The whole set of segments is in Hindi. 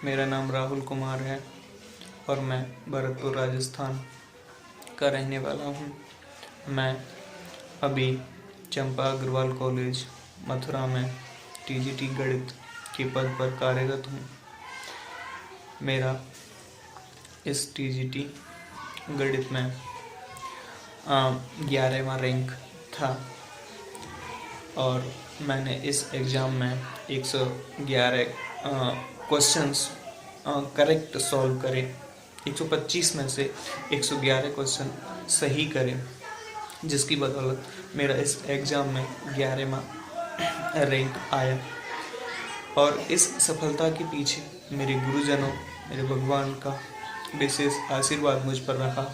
मेरा नाम राहुल कुमार है और मैं भरतपुर राजस्थान का रहने वाला हूँ। मैं अभी चंपा अग्रवाल कॉलेज मथुरा में टीजीटी गणित के पद पर कार्यरत हूँ। मेरा इस टीजीटी गणित में 11वां रैंक था और मैंने इस एग्ज़ाम में 111 क्वेश्चंस करेक्ट सॉल्व करे। 125 में से 111 क्वेश्चन सही करे, जिसकी बदौलत मेरा इस एग्ज़ाम में 11वां रैंक आया। और इस सफलता के पीछे मेरे गुरुजनों, मेरे भगवान का विशेष आशीर्वाद मुझ पर रहा।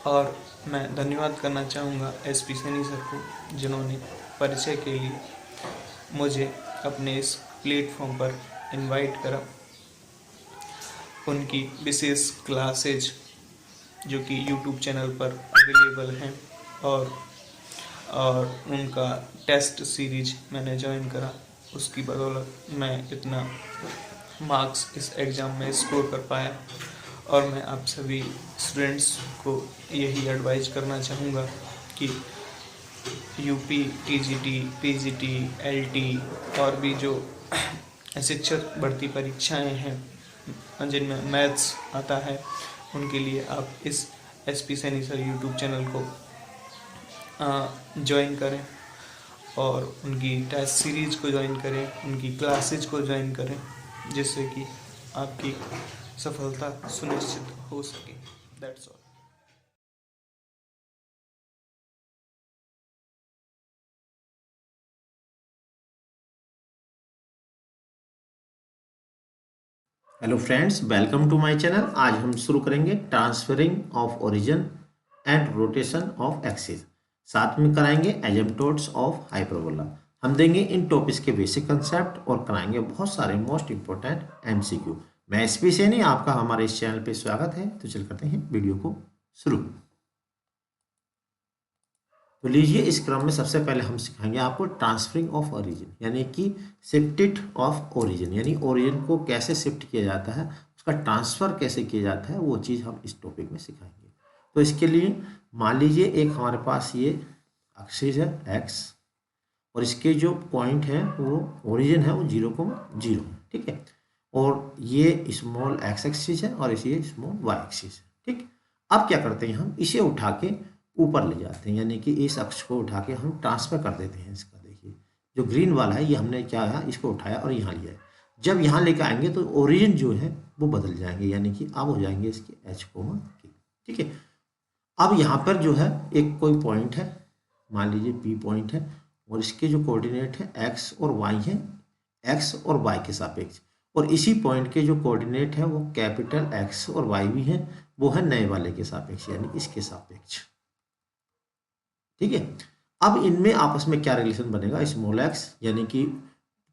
और मैं धन्यवाद करना चाहूँगा एसपी सैनी सर को, जिन्होंने परिचय के लिए मुझे अपने इस प्लेटफॉर्म पर इनवाइट करा। उनकी विशेष क्लासेज जो कि यूट्यूब चैनल पर अवेलेबल हैं और उनका टेस्ट सीरीज मैंने ज्वाइन करा, उसकी बदौलत मैं इतना मार्क्स इस एग्ज़ाम में स्कोर कर पाया। और मैं आप सभी स्टूडेंट्स को यही एडवाइस करना चाहूँगा कि यूपी, टीजीटी, पीजीटी, एलटी और भी जो शिक्षक भर्ती परीक्षाएं हैं जिनमें मैथ्स आता है, उनके लिए आप इस SP Saini sir YouTube channel को ज्वाइन करें और उनकी टेस्ट सीरीज को ज्वाइन करें, उनकी क्लासेज को ज्वाइन करें, जिससे कि आपकी सफलता सुनिश्चित हो सके। That's all. Hello friends, welcome to my channel. आज हम शुरू करेंगे transferring of origin and rotation of axis, साथ में कराएंगे एसिम्प्टोट्स ऑफ हाइपरबोला। हम देंगे इन टॉपिक्स के बेसिक कंसेप्ट और कराएंगे बहुत सारे मोस्ट इंपॉर्टेंट एमसीक्यू। मैं एसपी सैनी, आपका हमारे इस चैनल पे स्वागत है। तो चल करते हैं वीडियो को शुरू। तो लीजिए, इस क्रम में सबसे पहले हम सिखाएंगे आपको ट्रांसफरिंग ऑफ ओरिजिन, यानी कि शिफ्टेड ऑफ ओरिजिन, यानी ओरिजिन को कैसे शिफ्ट किया जाता है, उसका ट्रांसफर कैसे किया जाता है, वो चीज़ हम इस टॉपिक में सिखाएंगे। तो इसके लिए मान लीजिए एक हमारे पास ये एक्सिस है एक्स, और इसके जो पॉइंट है वो ओरिजिन है वो 0,0, ठीक है। और ये स्मॉल एक्स एक्सिस है और इसे स्मॉल वाई एक्सिस है, ठीक। अब क्या करते हैं, हम इसे उठा के ऊपर ले जाते हैं, यानी कि इस अक्ष को उठा के हम ट्रांसफर कर देते हैं इसका। देखिए जो ग्रीन वाला है, ये हमने क्या है, इसको उठाया और यहाँ लिया है। जब यहाँ लेकर आएंगे तो ओरिजिन जो है वो बदल जाएंगे, यानी कि अब हो जाएंगे इसके H, K, ठीक है। अब यहाँ पर जो है एक कोई पॉइंट है, मान लीजिए P पॉइंट है, और इसके जो कोऑर्डिनेट है एक्स और वाई है, एक्स और वाई के सापेक्ष। और इसी पॉइंट के जो कोऑर्डिनेट है वो कैपिटल एक्स और वाई भी है, वो है नए वाले के सापेक्ष, यानी इसके सापेक्ष, ठीक है। अब इनमें आपस में क्या रिलेशन बनेगा, स्मॉल एक्स यानी कि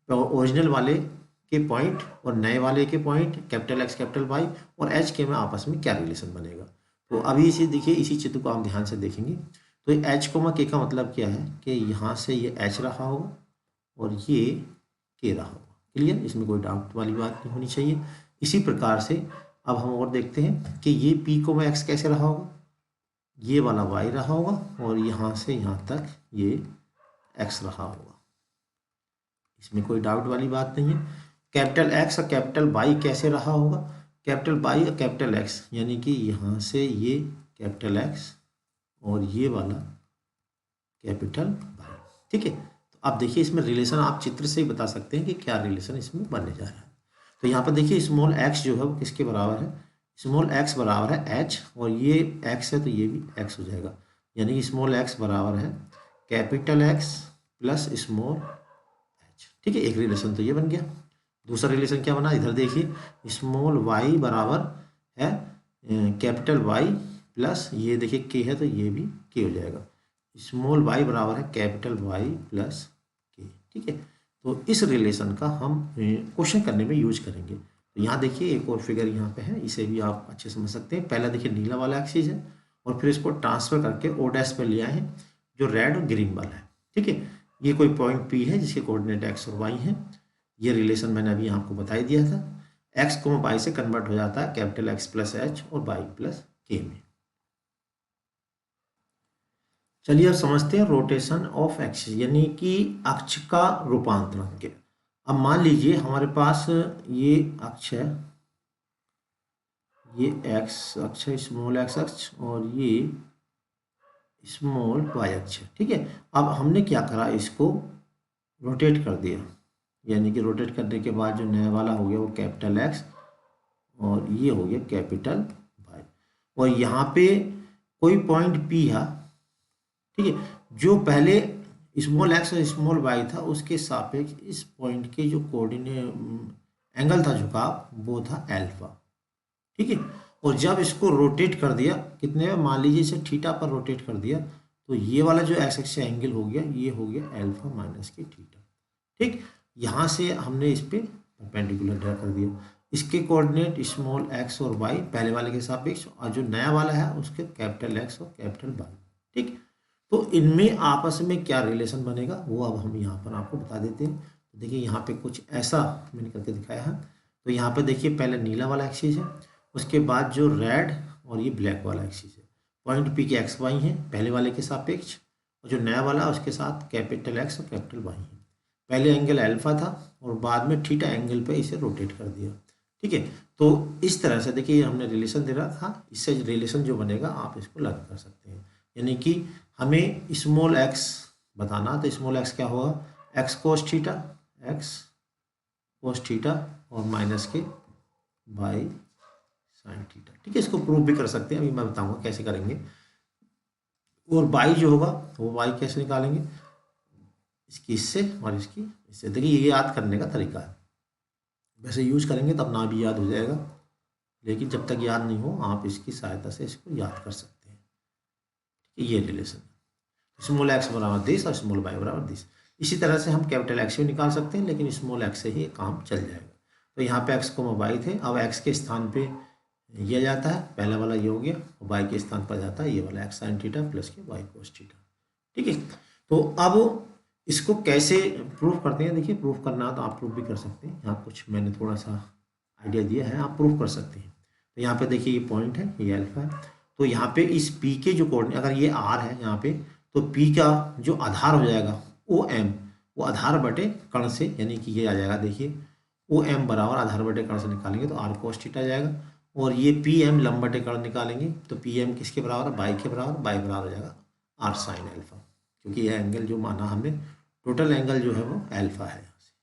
ओरिजिनल वाले के पॉइंट और नए वाले के point capital X capital Y और एच के में आपस में क्या रिलेशन बनेगा। तो अभी इसे देखिए, इसी चित्र को आप ध्यान से देखेंगे तो एच कोमा के का मतलब क्या है कि यहाँ से ये एच रहा होगा और ये के रहा होगा। क्लियर, इसमें कोई डाउट वाली बात नहीं होनी चाहिए। इसी प्रकार से अब हम और देखते हैं कि ये पी कोमा एक्स कैसे रहा होगा, ये वाला y रहा होगा और यहाँ से यहाँ तक ये x रहा होगा। इसमें कोई डाउट वाली बात नहीं है। कैपिटल x और कैपिटल y कैसे रहा होगा, कैपिटल y और कैपिटल x, यानी कि यहाँ से ये कैपिटल x और ये वाला कैपिटल y, ठीक है। तो आप देखिए इसमें रिलेशन आप चित्र से ही बता सकते हैं कि क्या रिलेशन इसमें बनने जा रहा है। तो यहाँ पर देखिए स्मॉल x जो है वो किसके बराबर है, स्मॉल x बराबर है h, और ये x है तो ये भी x हो जाएगा, यानी कि स्मॉल x बराबर है capital X plus small h, ठीक है। एक रिलेशन तो ये बन गया। दूसरा रिलेशन क्या बना, इधर देखिए, स्मॉल y बराबर है कैपिटल Y प्लस ये देखिए k है तो ये भी k हो जाएगा। स्मॉल y बराबर है कैपिटल Y प्लस k, ठीक है। तो इस रिलेशन का हम क्वेश्चन करने में यूज करेंगे। तो यहाँ देखिए एक और फिगर यहाँ पे है, इसे भी आप अच्छे समझ सकते हैं। पहला देखिए नीला वाला एक्सिस है और फिर इसको ट्रांसफर करके ओ डैश पे ले आए हैं जो रेड और ग्रीन वाला है, ठीक है। ये कोई पॉइंट P है जिसके कोऑर्डिनेट x और y हैं, ये रिलेशन मैंने अभी आपको बता ही दिया था। एक्स को वाई से कन्वर्ट हो जाता है कैपिटल एक्स प्लस एच और वाई प्लस के में। चलिए अब समझते हैं रोटेशन ऑफ एक्सिस यानी कि अक्ष का रूपांतरण के। अब मान लीजिए हमारे पास ये अक्ष है, ये एक्स अक्ष है, स्मॉल एक्स अक्ष, और ये स्मॉल वाई अक्ष है। ठीक है, अब हमने क्या करा, इसको रोटेट कर दिया, यानी कि रोटेट करने के बाद जो नया वाला हो गया वो कैपिटल एक्स और ये हो गया कैपिटल वाई, और यहाँ पे कोई पॉइंट पी है। ठीक है, जो पहले स्मॉल एक्स और स्मॉल वाई था उसके सापेक्ष इस पॉइंट के जो कोऑर्डिनेट एंगल था झुकाव वो था अल्फा। ठीक है, और जब इसको रोटेट कर दिया कितने में, मान लीजिए इसे थीटा पर रोटेट कर दिया, तो ये वाला जो एक्स एक्स एंगल हो गया ये हो गया अल्फा माइनस के थीटा। ठीक, यहाँ से हमने इस पे परपेंडिकुलर ड्रा कर दिया, इसके कोऑर्डिनेट स्मॉल एक्स और वाई पहले वाले के सापेक्ष, और जो नया वाला है उसके कैपिटल एक्स और कैपिटल वाई। ठीक, तो इनमें आपस में क्या रिलेशन बनेगा वो अब हम यहाँ पर आपको बता देते हैं। तो देखिए यहाँ पे कुछ ऐसा मैंने करके दिखाया है। तो यहाँ पे देखिए पहले नीला वाला एक्सिस है, उसके बाद जो रेड और ये ब्लैक वाला एक्सिस है, पॉइंट पी के एक्स वाई है पहले वाले के सापेक्ष, और जो नया वाला उसके साथ कैपिटल एक्स और कैपिटल वाई है। पहले एंगल अल्फा था और बाद में थीटा एंगल पे इसे रोटेट कर दिया। ठीक है, तो इस तरह से देखिए हमने रिलेशन दे रहा था, इससे रिलेशन जो बनेगा आप इसको लर्न कर सकते हैं। यानी कि हमें स्मॉल एक्स बताना, तो स्मॉल एक्स क्या होगा, x cos theta, x cos theta और माइनस के बाई साइन थीटा। ठीक है, इसको प्रूव भी कर सकते हैं, अभी मैं बताऊंगा कैसे करेंगे। और बाई जो होगा वो बाई कैसे निकालेंगे, इसकी इससे और इसकी इससे। देखिए ये याद करने का तरीका है, वैसे यूज करेंगे तब ना भी याद हो जाएगा, लेकिन जब तक याद नहीं हो आप इसकी सहायता से इसको याद कर सकते हैं। ये रिलेशन स्मॉल एक्स बराबर दिस और स्मॉल वाई बराबर दिस। इसी तरह से हम कैपिटल एक्स भी निकाल सकते हैं, लेकिन स्मॉल एक्स से ही काम चल जाएगा। तो यहाँ पे एक्स को वाई थे, अब एक्स के स्थान पे ये जाता है, पहला वाला ये हो गया, और वाई के स्थान पर जाता है ये वाला एक्स साइन थीटा प्लस के वाई कोस थीटा। ठीक है, तो अब इसको कैसे प्रूफ करते हैं, देखिए प्रूफ करना तो आप प्रूफ भी कर सकते हैं, यहाँ कुछ मैंने थोड़ा सा आइडिया दिया है, आप प्रूफ कर सकते हैं। तो यहाँ पे देखिए ये पॉइंट है, ये अल्फा है, तो यहाँ पे इस पी के जो कोऑर्डिनेट, अगर ये आर है यहाँ पे, तो पी का जो आधार हो जाएगा ओ एम, वो आधार बटे कर्ण से, यानी कि ये आ जाएगा, देखिए ओ एम बराबर आधार बटे कर्ण से निकालेंगे तो आर कोस थीटा जाएगा, और ये पी एम लंब बटे कर्ण निकालेंगे तो पी एम किसके बराबर है, बाई के बराबर, बाई बराबर हो जाएगा आर साइन अल्फा, क्योंकि यह एंगल जो माना हमने टोटल एंगल जो है वो अल्फा है यहाँ से।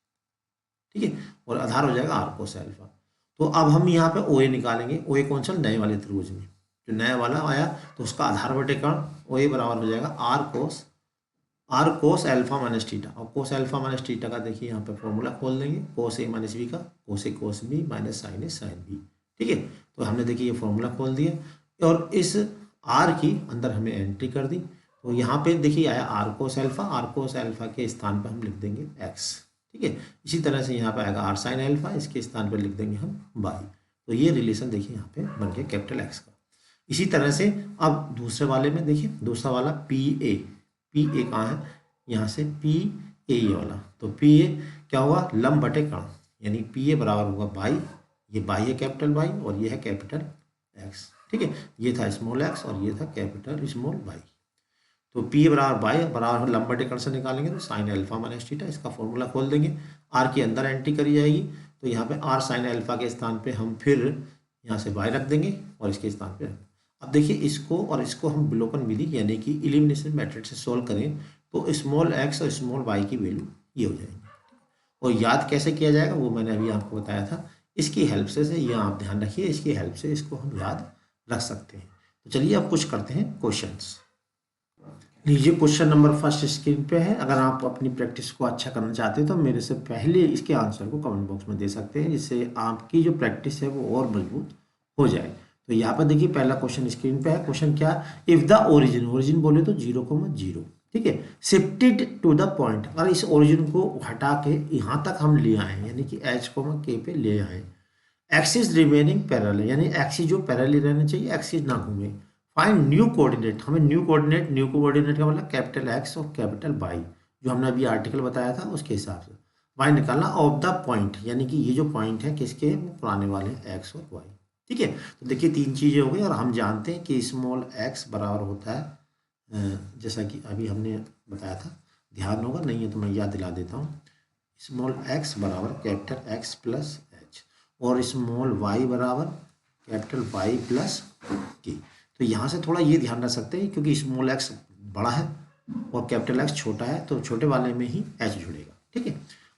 ठीक है, और आधार हो जाएगा आर कोस अल्फा। तो अब हम यहाँ पे ओ ए निकालेंगे, ओ ए कौन सा, नए वाले त्रिभुज में जो नया वाला आया, तो उसका आधार बटे कर्ण ओ ए बराबर हो जाएगा R cos alpha minus theta, और कोस अल्फा माइनस थीटा का देखिए यहाँ पे फॉर्मूला खोल देंगे, कोस ए माइनस बी का, कोस ए कोस बी माइनस साइन ए साइन बी। ठीक है, तो हमने देखिए ये फॉर्मूला खोल दिया और इस आर की अंदर हमें एंट्री कर दी। तो यहाँ पे देखिए आया आर कोस अल्फा के स्थान पर हम लिख देंगे एक्स। ठीक है, इसी तरह से यहाँ पे आएगा आर साइन अल्फा, इसके स्थान पर लिख देंगे हम वाई। तो ये रिलेशन देखिए यहाँ पे बन गया कैपिटल एक्स का। इसी तरह से अब दूसरे वाले में देखिए, दूसरा वाला पी ए कहाँ है, यहाँ से पी ए ये वाला, तो पी ए क्या हुआ, लंब बटे कर्ण, यानी पी ए बराबर होगा बाई, ये बाई है कैपिटल बाई और ये है कैपिटल एक्स। ठीक है, ये था स्मॉल एक्स और ये था कैपिटल स्मॉल वाई। तो पी ए बराबर बाई बराबर लंब बटे कर्ण से निकालेंगे तो साइन अल्फा माइनस थीटा, इसका फॉर्मूला खोल देंगे, आर के अंदर एंट्री करी जाएगी, तो यहाँ पे आर साइन अल्फा के स्थान पे हम फिर यहाँ से बाई रख देंगे और इसके स्थान पे। अब देखिए इसको और इसको हम विलोपन विधि यानी कि एलिमिनेशन मेथड से सॉल्व करें तो स्मॉल एक्स और स्मॉल वाई की वैल्यू ये हो जाएगी। और याद कैसे किया जाएगा वो मैंने अभी आपको बताया था, इसकी हेल्प से ये आप ध्यान रखिए, इसकी हेल्प से इसको हम याद रख सकते हैं। तो चलिए अब कुछ करते हैं क्वेश्चंस। लीजिए क्वेश्चन नंबर फर्स्ट स्क्रीन पे है। अगर आप अपनी प्रैक्टिस को अच्छा करना चाहते हैं तो मेरे से पहले इसके आंसर को कमेंट बॉक्स में दे सकते हैं, जिससे आपकी जो प्रैक्टिस है वो और मजबूत हो जाए। तो यहाँ पर देखिए पहला क्वेश्चन स्क्रीन पे है। क्वेश्चन क्या, इफ द ओरिजिन बोले तो 0,0, ठीक है, शिफ्टेड टू द पॉइंट, अगर इस ओरिजिन को हटा के यहाँ तक हम ले आए यानी कि एच के पे ले आए, एक्सिस रिमेनिंग पैरेलल, यानी एक्सिस जो पैरेलल रहना चाहिए, एक्सिस ना घूमे। फाइंड न्यू कोऑर्डिनेट, हमें न्यू कोऑर्डिनेट का मतलब कैपिटल एक्स और कैपिटल वाई, जो हमने अभी आर्टिकल बताया था उसके हिसाब से। वाई निकालना ऑफ द पॉइंट, यानी कि ये जो पॉइंट है किसके, वो पुराने वाले एक्स और वाई। ठीक है, तो देखिए तीन चीज़ें हो गई, और हम जानते हैं कि स्मॉल एक्स बराबर होता है जैसा कि अभी हमने बताया था, ध्यान होगा नहीं है तो मैं याद दिला देता हूँ, स्मॉल एक्स बराबर कैपिटल एक्स प्लस एच, और स्मॉल वाई बराबर कैपिटल वाई प्लस के। तो यहाँ से थोड़ा ये ध्यान रख सकते हैं, क्योंकि स्मॉल एक्स बड़ा है और कैपिटल एक्स छोटा है, तो छोटे वाले में ही एच जुड़ेगा। ठीक है,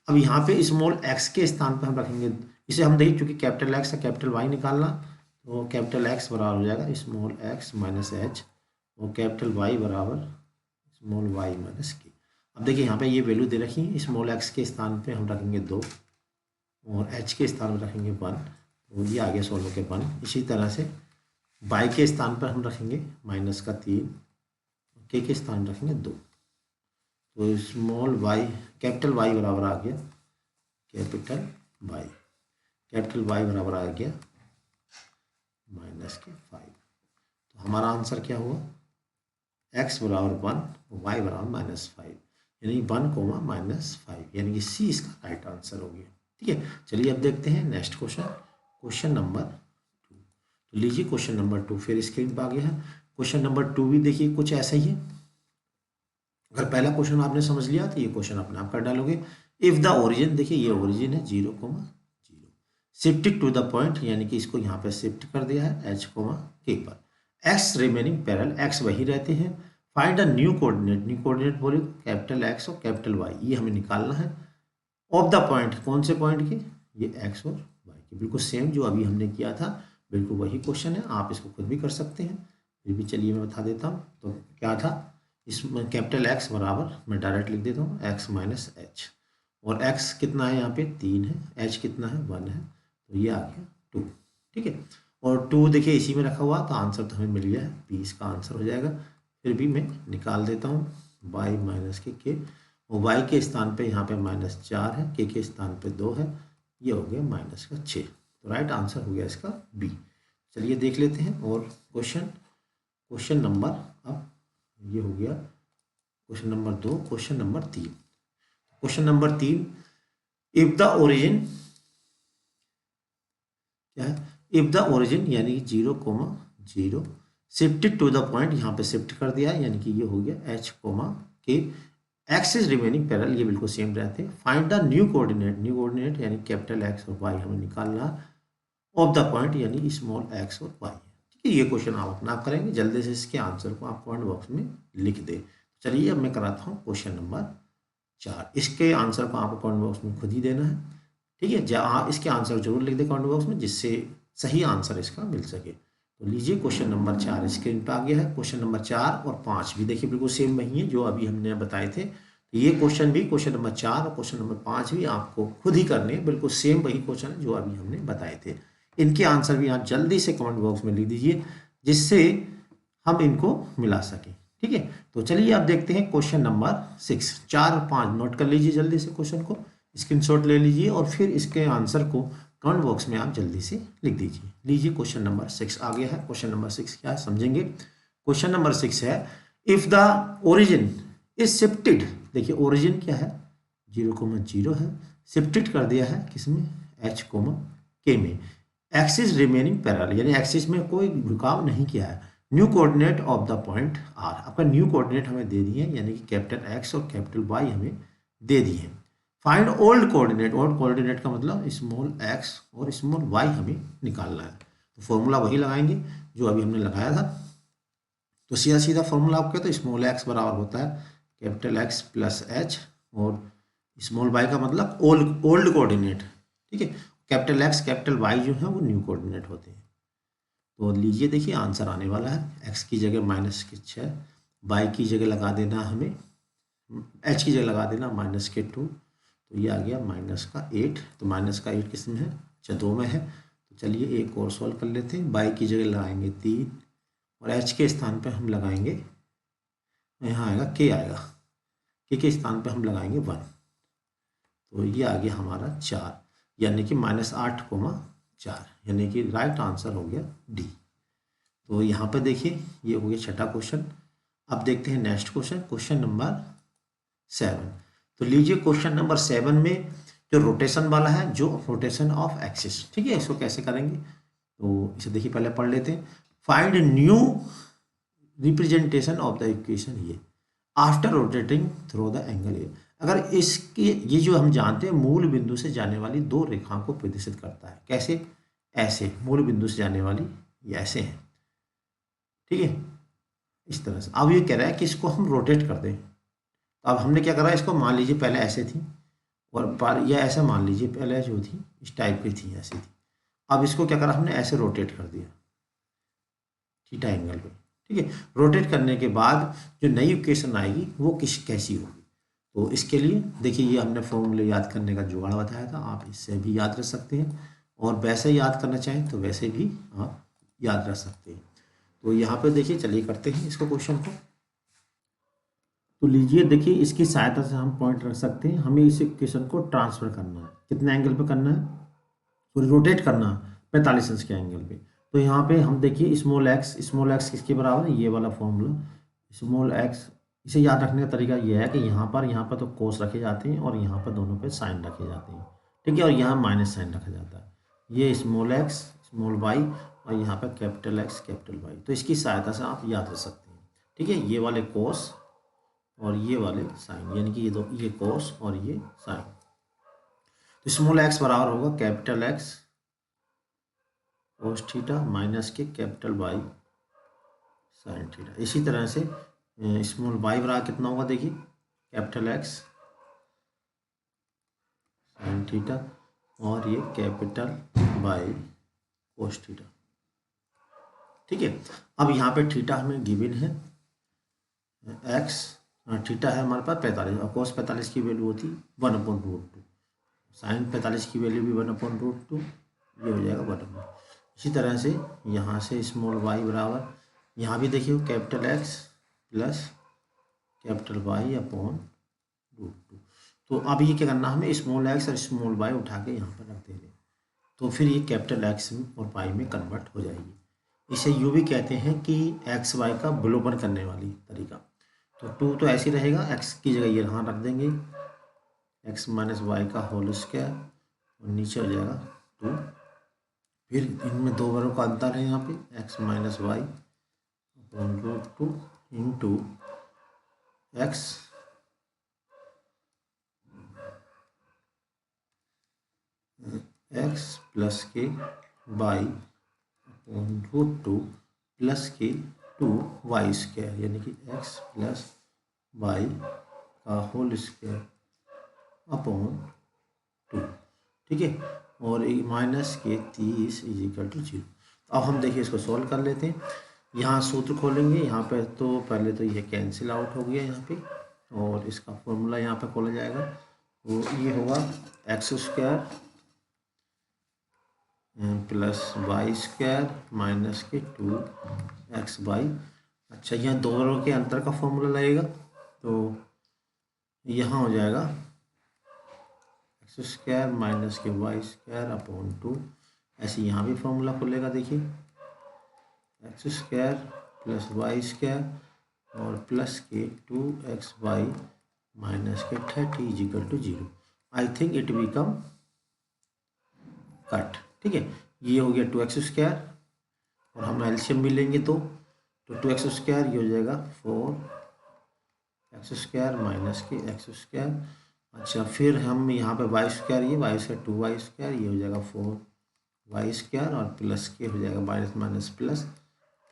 अब यहाँ पे स्मॉल एक्स के स्थान पर हम रखेंगे, इसे हम देखिए क्योंकि कैपिटल एक्स है कैपिटल वाई निकालना, तो कैपिटल एक्स बराबर हो जाएगा स्मॉल एक्स माइनस एच, और कैपिटल वाई बराबर स्मॉल वाई माइनस के। अब देखिए यहाँ पे ये वैल्यू दे रखी है, स्मॉल एक्स के स्थान पे हम रखेंगे 2 और एच के स्थान पर रखेंगे 1, तो ये आगे सॉल्व होकर 1। इसी तरह से वाई के स्थान पर हम रखेंगे माइनस का 3, के स्थान रखेंगे 2, तो स्मॉल वाई कैपिटल वाई बराबर आ गया कैपिटल वाई, कैपिटल वाई बराबर आ गया माइनस के 5। तो हमारा आंसर क्या हुआ, x बराबर 1 y बराबर -5, यानी 1, यानी कि सी इसका राइट आंसर हो गया। ठीक है, चलिए अब देखते हैं नेक्स्ट क्वेश्चन, क्वेश्चन नंबर 2। तो लीजिए क्वेश्चन नंबर 2 फिर स्क्रीन पर आ गया है। क्वेश्चन नंबर 2 भी देखिए कुछ ऐसा ही है। अगर पहला क्वेश्चन आपने समझ लिया तो ये क्वेश्चन अपने आप कर डालोगे। इफ द ओरिजिन, देखिए ये ओरिजिन है 0, 0, शिफ्टेड टू द पॉइंट, यानी कि इसको यहाँ पे शिफ्ट कर दिया है h, k पर, x रिमेनिंग पैरेलल, x वही रहते हैं। Find the new coordinate, new coordinate बोले कैपिटल एक्स और कैपिटल वाई, ये हमें निकालना है। ऑफ द पॉइंट, कौन से पॉइंट के, ये एक्स और वाई के, बिल्कुल सेम जो अभी हमने किया था, बिल्कुल वही क्वेश्चन है, आप इसको खुद भी कर सकते हैं, फिर भी चलिए मैं बता देता हूँ। तो क्या था, इसमें कैपिटल एक्स बराबर, मैं डायरेक्ट लिख देता हूँ एक्स माइनस एच, और एक्स कितना है यहाँ पे 3 है, एच कितना है 1 है, तो ये आ गया 2। ठीक है, और 2 देखिए इसी में रखा हुआ, तो आंसर तो हमें मिल गया है, 20 का आंसर हो जाएगा। फिर भी मैं निकाल देता हूँ y माइनस के, और y के स्थान पे यहाँ पे -4 है, के स्थान पे 2 है, ये हो गया -6, तो राइट आंसर हो गया इसका बी। चलिए देख लेते हैं और क्वेश्चन नंबर, अब ये हो गया question number 2, question number 3। Question number 3, if the origin क्या है, इफ द ओरिजिन यानी 0, 0 शिफ्टेड टू द पॉइंट, यहाँ पे शिफ्ट कर दिया है, यानी कि ये हो गया h, के, एक्सिस रिमेनिंग पैरेलल, ये बिल्कुल सेम रहते हैं। Find the new coordinate, new coordinate यानी कैपिटल एक्स और वाई हमें निकालना ऑफ द पॉइंट, यानी स्मॉल एक्स और वाई। ठीक है, ये क्वेश्चन आप अपना आप करेंगे, जल्दी से इसके आंसर को आप कमेंट बॉक्स में लिख दें। चलिए अब मैं कराता हूँ क्वेश्चन नंबर 4, इसके आंसर को आपको कमेंट बॉक्स में खुद ही देना है। ठीक है, जहाँ इसके आंसर जरूर लिख दें कमेंट बॉक्स में, जिससे सही आंसर इसका मिल सके। तो लीजिए क्वेश्चन नंबर 4 स्क्रीन पे आ गया है। क्वेश्चन नंबर 4 और 5 भी देखिए बिल्कुल सेम वही है जो अभी हमने बताए थे। तो ये क्वेश्चन भी, क्वेश्चन नंबर 4 और क्वेश्चन नंबर 5 भी आपको खुद ही करने हैं, बिल्कुल सेम वही क्वेश्चन है जो अभी हमने बताए थे। इनके आंसर भी आप जल्दी से कमेंट बॉक्स में लिख दीजिए, जिससे हम इनको मिला सकें। ठीक है, तो चलिए अब देखते हैं क्वेश्चन नंबर 6। 4 और 5 नोट कर लीजिए जल्दी से, क्वेश्चन को स्क्रीनशॉट ले लीजिए और फिर इसके आंसर को कमेंट बॉक्स में आप जल्दी से लिख दीजिए। लीजिए क्वेश्चन नंबर 6 आ गया है। क्वेश्चन नंबर 6 क्या है समझेंगे। क्वेश्चन नंबर 6 है, if the origin is shifted, देखिए ओरिजिन क्या है 0, 0 है, शिफ्टेड कर दिया है किसमें h, k में, एक्सिस रिमेनिंग पैरेलल, यानी एक्सिस में कोई झुकाव नहीं किया है। New coordinate of the point r, आपका न्यू कोऑर्डिनेट हमें दे दिए, यानी कि कैपिटल x और कैपिटल y हमें दे दिए। Find old coordinate, old coordinate का मतलब स्मॉल x और स्मॉल y हमें निकालना है। तो फॉर्मूला वही लगाएंगे जो अभी हमने लगाया था। तो सीधा सीधा फॉर्मूला आपका, तो स्मॉल x बराबर होता है कैपिटल x प्लस h, और स्मॉल y का मतलब ओल्ड कोऑर्डिनेट। ठीक है, कैपिटल x कैपिटल y जो है वो न्यू कोऑर्डिनेट होते हैं। तो लीजिए देखिए आंसर आने वाला है, x की जगह -6, y की जगह लगा देना हमें, h की जगह लगा देना -2, तो ये आ गया -8। तो -8 किस में है, अच्छा 2 में है। तो चलिए एक और सॉल्व कर लेते हैं। y की जगह लगाएंगे 3 और h के स्थान पे हम लगाएंगे, यहाँ आएगा k आएगा, k के स्थान पे हम लगाएंगे 1, तो ये आ गया हमारा 4, यानी कि -8, 4, यानी कि राइट आंसर हो गया डी। तो यहाँ पे देखिए ये हो गया छठा क्वेश्चन। अब देखते हैं नेक्स्ट क्वेश्चन, क्वेश्चन नंबर 7। तो लीजिए क्वेश्चन नंबर 7 में जो रोटेशन वाला है, जो रोटेशन ऑफ एक्सिस। ठीक है, इसको कैसे करेंगे तो इसे देखिए पहले पढ़ लेते हैं। Find new representation of the equation ये after rotating through the angle A. अगर इसके ये जो हम जानते हैं मूल बिंदु से जाने वाली दो रेखाओं को प्रदर्शित करता है। कैसे? ऐसे मूल बिंदु से जाने वाली ये ऐसे हैं, ठीक है, इस तरह से। अब ये कह रहा है कि इसको हम रोटेट कर दें। तो अब हमने क्या करा, इसको मान लीजिए पहले ऐसे थी और या ऐसे मान लीजिए पहले जो थी इस टाइप की थी, ऐसी थी। अब इसको क्या करा हमने, ऐसे रोटेट कर दिया थीटा एंगल पे। ठीक है, रोटेट करने के बाद जो नई इक्वेशन आएगी वो कैसी होगी। तो इसके लिए देखिए ये हमने फॉर्मूले याद करने का जुगाड़ बताया था, आप इससे भी याद रख सकते हैं और वैसे याद करना चाहें तो वैसे भी आप याद रख सकते हैं। तो यहाँ पे देखिए, चलिए करते हैं इसको क्वेश्चन को। तो लीजिए देखिए, इसकी सहायता से हम पॉइंट रख सकते हैं। हमें इस इक्वेशन को ट्रांसफर करना है, कितने एंगल पे करना है, सॉरी रोटेट करना है 45 अंश के एंगल पे। तो यहाँ पे हम देखिए स्मॉल एक्स किसके बराबर है, ये वाला फॉर्मूला स्मॉल एक्स। इसे याद रखने का तरीका ये है कि यहाँ पर तो कोस रखे जाते हैं और यहाँ पर दोनों पे साइन रखे जाते हैं। ठीक है, और यहाँ माइनस साइन रखा जाता है। ये स्मॉल एक्स स्मॉल वाई और यहाँ पर कैपिटल एक्स कैपिटल वाई। तो इसकी सहायता से आप याद रख सकते हैं। ठीक है, ये वाले कोस और ये वाले साइन, यानी कि ये कोस और ये साइन। तो स्मॉल एक्स बराबर होगा capital X cos theta minus के कैपिटल वाई साइन थीटा। इसी तरह से स्मॉल वाई बराबर कितना होगा, देखिए कैपिटल एक्स साइन थीटा और ये कैपिटल वाई कोस थीटा। ठीक है, अब यहाँ पे थीटा हमें गिवन है, एक्स थीटा है हमारे पास 45 और कोस 45 की वैल्यू होती 1/√2, साइन 45 की वैल्यू भी 1/√2, ये हो जाएगा 1/2। इसी तरह से यहाँ से स्मॉल वाई बराबर, यहाँ भी देखिए capital X plus capital Y upon √2। तो अब ये क्या करना, हमें स्मॉल एक्स और स्मॉल वाई उठा के यहाँ पर रख देंगे, तो फिर ये कैपिटल एक्स और वाई में कन्वर्ट हो जाएगी। इसे यूँ भी कहते हैं कि एक्स वाई का विलोपन करने वाली तरीका। तो 2 तो ऐसे ही रहेगा, एक्स की जगह ये यहाँ रख देंगे एक्स माइनस वाई का होल स्क्वायर और नीचे हो जाएगा 2। फिर इनमें दो बारों का अंतर है यहाँ पे, X minus Y upon √2 into X plus के वाई अपॉन √2 प्लस के 2 वाई स्क्वायर, यानी कि एक्स प्लस वाई का होल स्क्वायर अपॉन 2। ठीक है, और माइनस के 30 = 0। अब हम देखिए इसको सॉल्व कर लेते हैं। यहाँ सूत्र खोलेंगे, यहाँ पे तो पहले तो ये कैंसिल आउट हो गया यहाँ पे, और इसका फॉर्मूला यहाँ पे खोला जाएगा। तो ये होगा X square plus Y square minus के 2xy। अच्छा, यहाँ दो बारों के अंतर का फॉर्मूला लगेगा, तो यहाँ हो जाएगा एक्स स्क्वायर माइनस के वाई स्क्वायर अपॉन 2। ऐसे यहाँ भी फॉर्मूला खुलेगा, देखिए X square plus Y square और प्लस के 2xy माइनस के 30 = 0। I think it become cut. ठीक है, ये हो गया 2x स्क्वायर और हम एलसीएम भी लेंगे तो 2x स्क्वायर ये हो जाएगा 4x स्क्वायर माइनस के x स्क्वायर। अच्छा, फिर हम यहाँ पे वाई स्क्वायर, ये वाई स्क्वायर 2y स्क्वायर, ये हो जाएगा 4y स्क्वायर और प्लस के हो जाएगा माइनस माइनस प्लस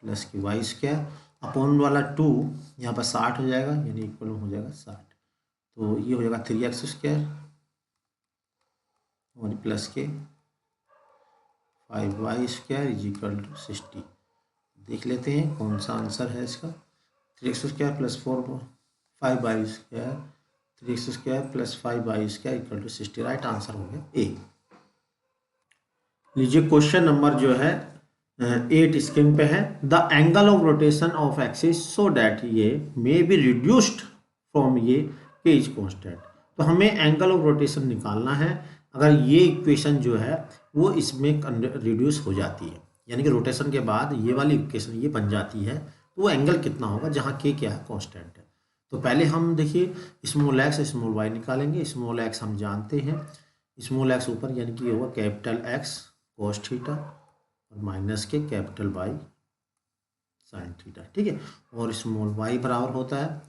प्लस के वाई स्क्वायर अपॉन वाला 2 यहाँ पर 60 हो जाएगा, यानी इक्वल हो जाएगा 60। तो ये हो जाएगा 3x स्क्वायर और प्लस के 5y स्क्वायर = 60। देख लेते हैं कौन सा आंसर है इसका। 3x square plus 5y square 3x square plus 5y square = 60। Right answer हो गया ए। लीजिए क्वेश्चन नंबर जो है 8 स्क्रीन पे है। The angle of rotation of axis so that ये मे बी रिड्यूस्ड फ्रॉम ये के इज कॉन्स्टेंट। तो हमें एंगल ऑफ रोटेशन निकालना है। अगर ये इक्वेशन जो है वो इसमें रिड्यूस हो जाती है, यानी कि रोटेशन के बाद ये वाली इक्वेशन ये बन जाती है, तो वो एंगल कितना होगा जहाँ के क्या है, कांस्टेंट है। तो पहले हम देखिए स्मॉल एक्स स्मॉल वाई निकालेंगे। स्मॉल एक्स हम जानते हैं स्मॉल एक्स ऊपर यानी कि ये होगा कैपिटल एक्स कोस थीटा और माइनस के कैपिटल वाई साइन थीटा, ठीक है। और स्मॉल वाई बराबर होता है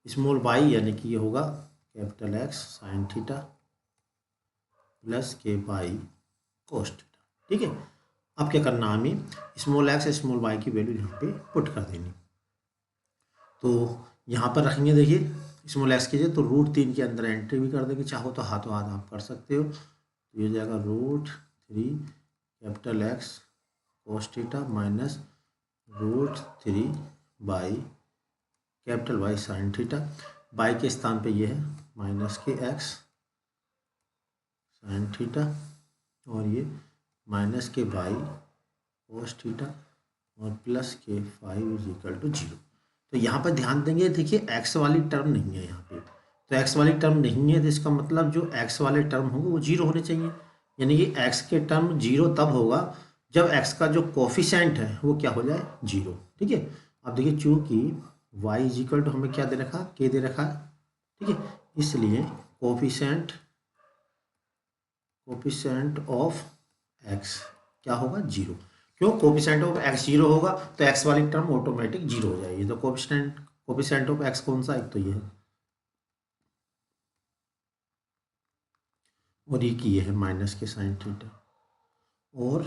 स्मॉल वाई यानी कि ये होगा capital x sine theta plus के वाई कोस थीटा, ठीक है। अब क्या करना हमें स्मॉल एक्स स्मॉल वाई की वैल्यू यहाँ पे पुट कर देनी। तो यहाँ पर रखेंगे, देखिए स्मॉल एक्स कीजिए तो √3 के अंदर एंट्री भी कर देंगे, चाहो तो हाथों हाथ आप कर सकते हो। तो ये हो जाएगा √3 capital X cos theta minus √3 by capital Y sine theta. By के स्थान पे ये है माइनस के एक्स साइन थीटा और ये माइनस के वाई कोस थीटा और प्लस के 5 = 0। तो यहाँ पर ध्यान देंगे, देखिए एक्स वाली टर्म नहीं है यहाँ पे, तो एक्स वाली टर्म नहीं है तो इसका मतलब जो एक्स वाले टर्म होंगे वो 0 होने चाहिए, यानी कि एक्स के टर्म 0 तब होगा जब एक्स का जो कोफिशेंट है वो क्या हो जाए 0, ठीक है। अब देखिए चूँकि y = हमें क्या दे रखा k दे रखा है, ठीक है, इसलिए कोफिशेंट ऑफ x क्या होगा 0। क्यों, कोफिशेंट ऑफ x 0 होगा तो x वाली टर्म ऑटोमेटिक 0 हो जाएगी। तो कोफिशेंट ऑफ x कौन सा, एक तो ये है और ये की है माइनस के साइन थीटा और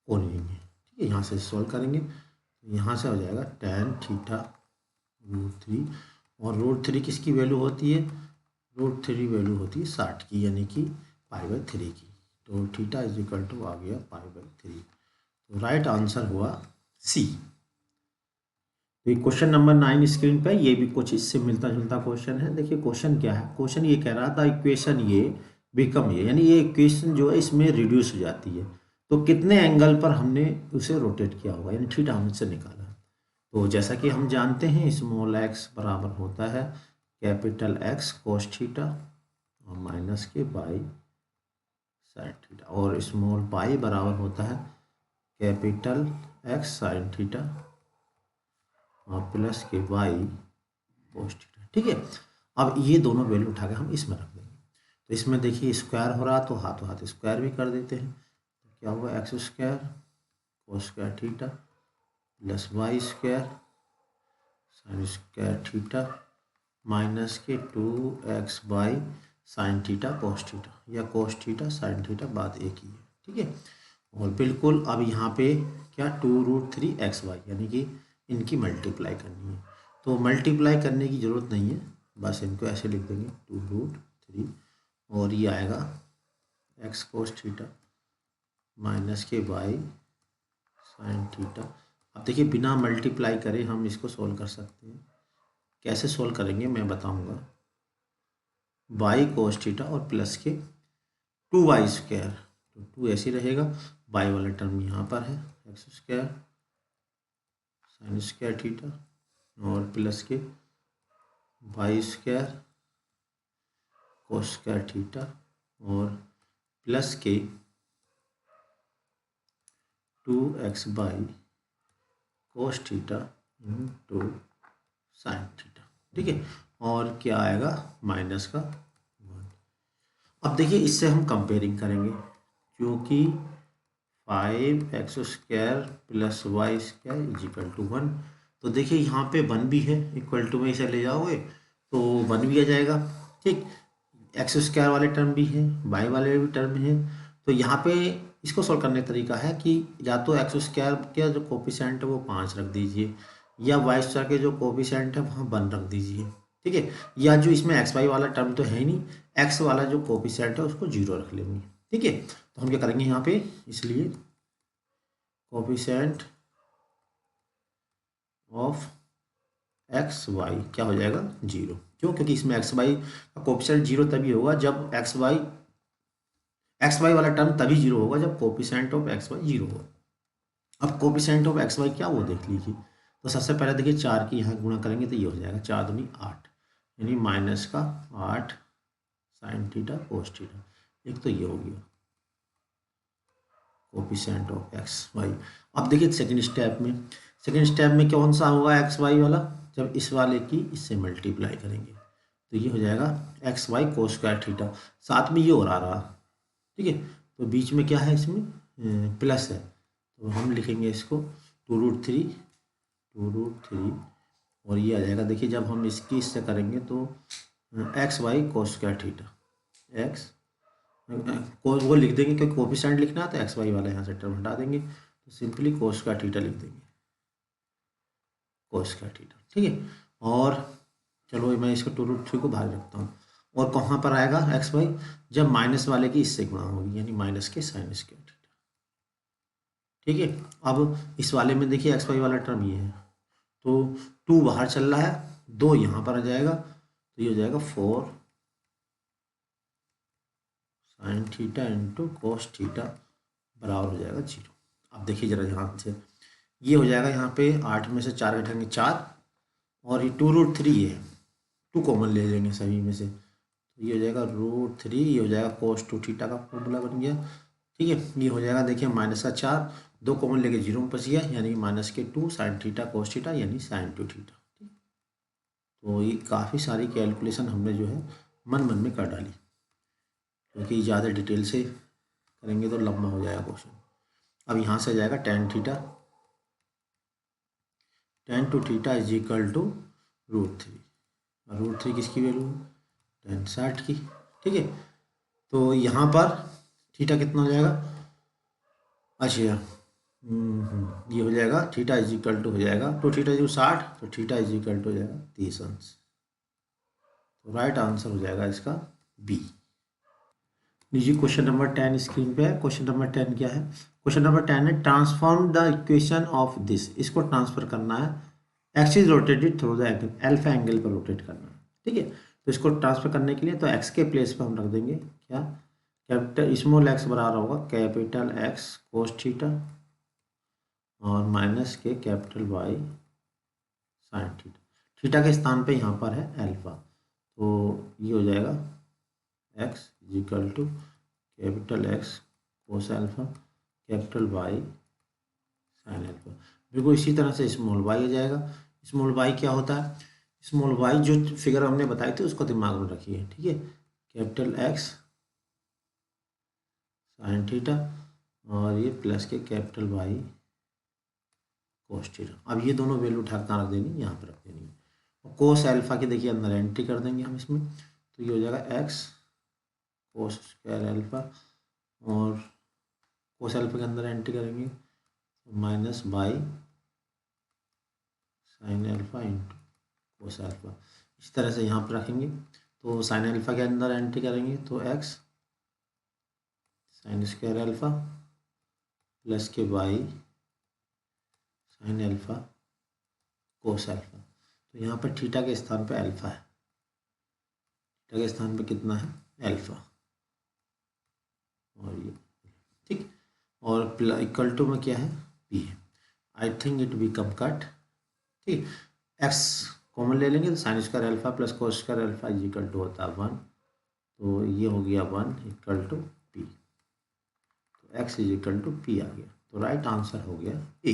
कौन है, ठीक है। यहाँ से सॉल्व करेंगे, यहाँ से हो जाएगा tan थीटा √3 और √3 किसकी वैल्यू होती है, √3 वैल्यू होती है 60 की, यानी कि π/3 की। तो थीटा = आ गया π/3। तो राइट आंसर हुआ सी। तो ये क्वेश्चन नंबर 9 स्क्रीन पे, ये भी कुछ इससे मिलता जुलता क्वेश्चन है। देखिए क्वेश्चन क्या है, क्वेश्चन ये कह रहा था इक्वेशन ये बिकम ये, यानी ये इक्वेशन जो है इसमें रिड्यूस हो जाती है, तो कितने एंगल पर हमने उसे रोटेट किया होगा, यानी थीटा हमसे निकाला। तो जैसा कि हम जानते हैं स्मॉल एक्स बराबर होता है कैपिटल एक्स कोस थीटा और माइनस के बाई साइन थीटा और स्मॉल वाई बराबर होता है कैपिटल एक्स साइन थीटा और प्लस के वाई कोस थीटा, ठीक है। अब ये दोनों वैल्यू उठा के हम इसमें रख देंगे। तो इसमें देखिए स्क्वायर हो रहा तो हाथों हाथ स्क्वायर भी कर देते हैं। तो क्या होगा x² कोस square theta plus y² sine square theta minus के 2x by sine theta cos theta, या कोस थीटा साइन थीटा बात एक ही है, ठीक है। और बिल्कुल अब यहाँ पे क्या 2√3xy यानी कि इनकी मल्टीप्लाई करनी है। तो मल्टीप्लाई करने की ज़रूरत नहीं है, बस इनको ऐसे लिख देंगे 2√3 और ये आएगा x कोस थीटा माइनस के y साइन थीटा। अब देखिए बिना मल्टीप्लाई करे हम इसको सोल्व कर सकते हैं। कैसे सोल्व करेंगे मैं बताऊंगा। y कोस थीटा और प्लस के 2y², तो 2 ऐसे रहेगा, y वाला टर्म यहाँ पर है x² साइन स्क्वायर थीटा और प्लस के y² कोस स्क्वायर थीटा और प्लस के 2x by cos theta into sine theta, ठीक है। और क्या आएगा माइनस का 1। अब देखिए इससे हम कंपेयरिंग करेंगे, क्योंकि 5x² प्लस y² = 1। तो देखिए यहाँ पे 1 भी है, इक्वल टू में इसे ले जाओगे तो 1 भी आ जाएगा, ठीक। x² वाले टर्म भी है, y वाले भी टर्म है। तो यहाँ पे इसको सोल्व करने का तरीका है कि या तो x² के जो कोफिशिएंट है वो 5 रख दीजिए, या y² के जो कोफिशिएंट है वहाँ 1 रख दीजिए, ठीक है। या जो इसमें xy वाला टर्म तो है ही नहीं, x वाला जो कोफिशिएंट है उसको 0 रख लेंगे, ठीक है। तो हम क्या करेंगे यहाँ पे, इसलिए कोफिशिएंट ऑफ एक्स वाई क्या हो जाएगा 0। क्यों, क्योंकि इसमें एक्स वाई का कोफिशिएंट 0 तभी होगा जब एक्स वाई वाला टर्म तभी 0 होगा जब कोफिशिएंट ऑफ एक्स वाई 0 हो। अब कोफिशिएंट ऑफ एक्स वाई क्या वो देख लीजिए। तो सबसे पहले देखिए 4 की यहाँ गुणा करेंगे तो ये हो जाएगा 4 दूनी 8, यानी माइनस का 8 साइन थीटा कोस थीटा। एक तो ये हो गया कोफिशिएंट ऑफ एक्स वाई। अब देखिए सेकंड स्टेप में कौन सा होगा एक्स वाई वाला, जब इस वाले की इससे मल्टीप्लाई करेंगे तो ये हो जाएगा X Y cos square theta, साथ में ये और आ रहा, ठीक है। तो बीच में क्या है, इसमें प्लस है, तो हम लिखेंगे इसको 2√3 और ये आ जाएगा। देखिए जब हम इसकी इससे करेंगे तो X Y cos square theta, X को वो लिख देंगे क्योंकि कोफिशिएंट लिखना है तो एक्स वाई वाला यहाँ से टर्म हटा देंगे, तो सिंपली कोस स्क्वायर थीटा लिख देंगे, कोस स्क्वायर थीटा, ठीक है। और चलो मैं इसको 2√3 को बाहर रखता हूँ, और कहाँ पर आएगा एक्स वाई, जब माइनस वाले की इससे गुणा होगी, यानी माइनस के साइन स्क्वायर थीटा, ठीक है। अब इस वाले में देखिए एक्स वाई वाला टर्म ये है, तो 2 बाहर चल रहा है, 2 यहाँ पर आ जाएगा, तो ये हो जाएगा 4 sine theta into cos theta बराबर हो जाएगा 0। अब देखिए जरा यहाँ से ये हो जाएगा, यहाँ पे 8 में से 4 घटाएंगे 4, और ये 2√3 है, 2 कॉमन ले लेंगे सभी में से, तो ये हो जाएगा √3, ये हो जाएगा कोस 2 थीटा का फॉर्मूला बन गया, ठीक है। ये हो जाएगा देखिए माइनस का 4, 2 कॉमन लेके 0 में बच गया, यानी माइनस के 2 साइन थीटा कोस थीटा यानी साइन 2 थीटा। तो ये काफ़ी सारी कैलकुलेशन हमने जो है मन मन में कर डाली, क्योंकि ज़्यादा डिटेल से करेंगे तो लंबा हो जाएगा क्वेश्चन। अब यहाँ से जाएगा tan theta, tan 2 theta is equal to √3, और √3 किसकी वैल्यू है, tan 60 की, ठीक है। तो यहाँ पर थीटा कितना हो जाएगा, अच्छा ये हो जाएगा थीटा इज इक्वल टू हो जाएगा, तो थीटा जो 60, तो थीटा इज इक्वल टू हो जाएगा 30 अंश, तो राइट आंसर हो जाएगा इसका बी। लीजिए क्वेश्चन नंबर 10 स्क्रीन पे है। क्वेश्चन नंबर 10 क्या है, क्वेश्चन नंबर 10 है transform the equation of this, इसको ट्रांसफर करना है, x is rotated through the angle, alpha angle पर रोटेट करना है, ठीक है। तो इसको ट्रांसफर करने के लिए तो एक्स के प्लेस पर हम रख देंगे क्या, कैपिटल स्मॉल एक्स बराबर होगा कैपिटल एक्स कोस थीटा और माइनस के capital Y sine theta, theta के स्थान पे यहाँ पर है अल्फा, तो ये हो जाएगा X is equal to capital X cos alpha capital Y sine alpha. बिल्कुल इसी तरह से स्मॉल वाई आ जाएगा। स्मॉल वाई क्या होता है, स्मॉल वाई जो फिगर हमने बताई थी उसको दिमाग में रखिए, ठीक है। कैपिटल एक्स साइन थीटा और ये प्लस के कैपिटल वाई कोस थीटा। अब ये दोनों वैल्यू उठा कर रख देनी, यहाँ पर रख देनी है, और कोस अल्फा की देखिए अंदर एंट्री कर देंगे हम इसमें, तो ये हो जाएगा एक्स कोस स्क्वायर अल्फा, और कोस अल्फा के अंदर एंट्री करेंगे minus by sine alpha into cos alpha, इस तरह से यहाँ पर रखेंगे। तो साइन अल्फा के अंदर एंट्री करेंगे तो x sine square alpha plus के y sine alpha cos alpha, तो यहाँ पर थीटा के स्थान पर अल्फा है, थीटा के स्थान पर कितना है अल्फा, और ये ठीक, और इक्वल टू में क्या है पी है, I think it become cut, ठीक। एक्स कॉमन ले लेंगे तो sine square alpha plus cos square alpha is equal to होता है 1, तो ये हो गया 1 इक्वल टू पी, तो x is equal to P आ गया, तो राइट आंसर हो गया ए।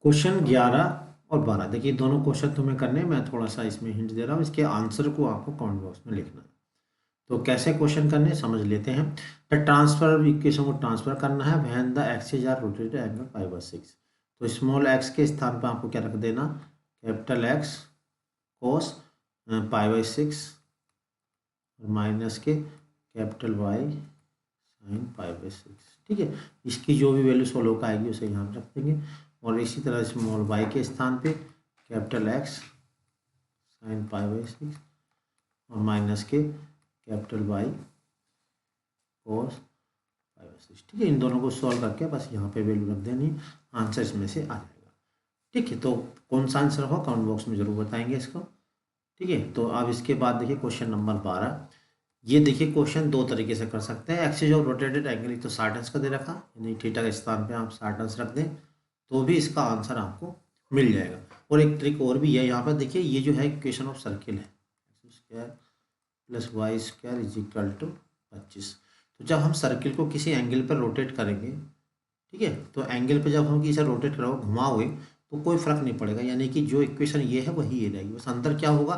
क्वेश्चन 11 और 12 देखिए दोनों क्वेश्चन तुम्हें करने, मैं थोड़ा सा इसमें हिंट दे रहा हूँ, इसके आंसर को आपको कमेंट बॉक्स में लिखना है। तो कैसे क्वेश्चन करने समझ लेते हैं। द ट्रांसफर इक्वेशन को ट्रांसफर करना है when the axis are rotated angle π/6, तो स्मॉल एक्स के स्थान पर आपको क्या रख देना, कैपिटल एक्स कोस π/6 और माइनस के कैपिटल वाई साइन π/6, ठीक है। इसकी जो भी वैल्यू सोल्व होकर आएगी उसे यहाँ पर रख देंगे, और इसी तरह स्मॉल वाई के स्थान पे कैपिटल एक्स साइन π/6 और माइनस के कैपिटल वाई कोस π/6, ठीक है। इन दोनों को सॉल्व करके बस यहाँ पे वैल्यू रख देनी, आंसर इसमें से आ जाएगा, ठीक है। तो कौन सा आंसर हो कमेंट बॉक्स में जरूर बताएंगे इसको, ठीक है। तो अब इसके बाद देखिए क्वेश्चन नंबर 12, ये देखिए क्वेश्चन दो तरीके से कर सकते हैं। एक्सिस ऑफ रोटेटेड एंगल तो 60 अंश का दे रखा, यानी थीटा के स्थान पे आप 60 अंश रख दें तो भी इसका आंसर आपको मिल जाएगा। और एक ट्रिक और भी है, यहाँ पर देखिए ये जो है इक्वेशन ऑफ सर्किल है, X square plus Y square is equal to 25। तो जब हम सर्किल को किसी एंगल पर रोटेट करेंगे, ठीक है, तो एंगल पर जब हम किसी रोटेट करोगे घुमाओगे तो कोई फर्क नहीं पड़ेगा, यानी कि जो इक्वेशन ये है वही ये रहेगी, बस अंदर क्या होगा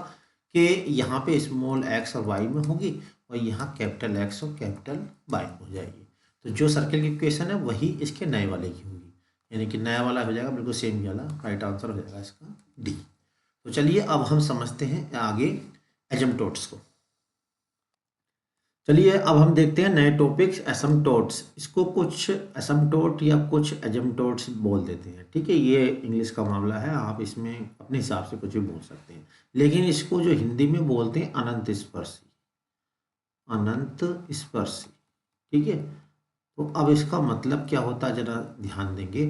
कि यहाँ पे स्मॉल एक्स और वाई में होगी और यहाँ कैपिटल एक्स और कैपिटल वाई में हो जाएगी। तो जो सर्कल की इक्वेशन है वही इसके नए वाले की होगी, यानी कि नया वाला हो जाएगा बिल्कुल सेम वाला, राइट आंसर हो जाएगा इसका डी। तो चलिए अब हम समझते हैं आगे एसिम्पटोट्स को। चलिए अब हम देखते हैं नए टॉपिक्स एसिम्पटोट्स। इसको कुछ एसिम्पटोट या कुछ एसिम्पटोट्स बोल देते हैं, ठीक है। ये इंग्लिश का मामला है, आप इसमें अपने हिसाब से कुछ भी बोल सकते हैं, लेकिन इसको जो हिंदी में बोलते हैं अनंत स्पर्शी, अनंत स्पर्शी, ठीक है। तो अब इसका मतलब क्या होता है जरा ध्यान देंगे।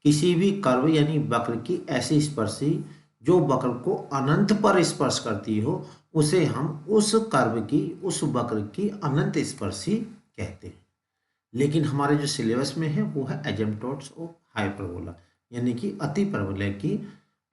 किसी भी कर्व यानी वक्र की ऐसी स्पर्शी जो वक्र को अनंत पर स्पर्श करती हो, उसे हम उस कर्व की, उस वक्र की अनंत स्पर्शी कहते हैं। लेकिन हमारे जो सिलेबस में है वो है एसिम्पटोट्स ऑफ हाइपरबोला, यानी कि अति परवलय की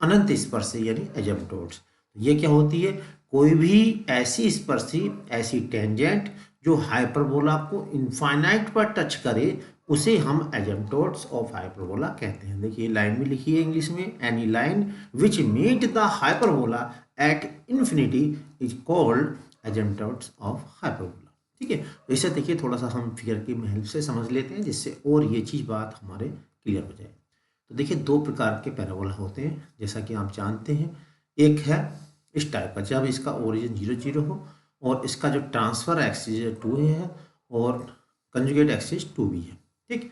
अनंत स्पर्शी यानी एसिम्पटोट्स। ये क्या होती है? कोई भी ऐसी स्पर्शी, ऐसी टेंजेंट जो हाइपरबोला को इनफाइनाइट पर टच करे, उसे हम एसिम्पटोट्स ऑफ हाइपरबोला कहते हैं। देखिए लाइन में लिखी है इंग्लिश में, any line which meet the hyperbola at infinity is called asymptotes of hyperbola, ठीक है। तो इसे देखिए थोड़ा सा हम फिगर की हेल्प से समझ लेते हैं, जिससे और ये चीज़ बात हमारे क्लियर हो जाए। तो देखिए दो प्रकार के पैराबोला होते हैं, जैसा कि आप जानते हैं। एक है इस टाइप का, जब इसका ओरिजिन 0 0 हो और इसका जो ट्रांसफर एक्सिस 2 है और कंजुगेट एक्सिस 2 भी है, ठीक।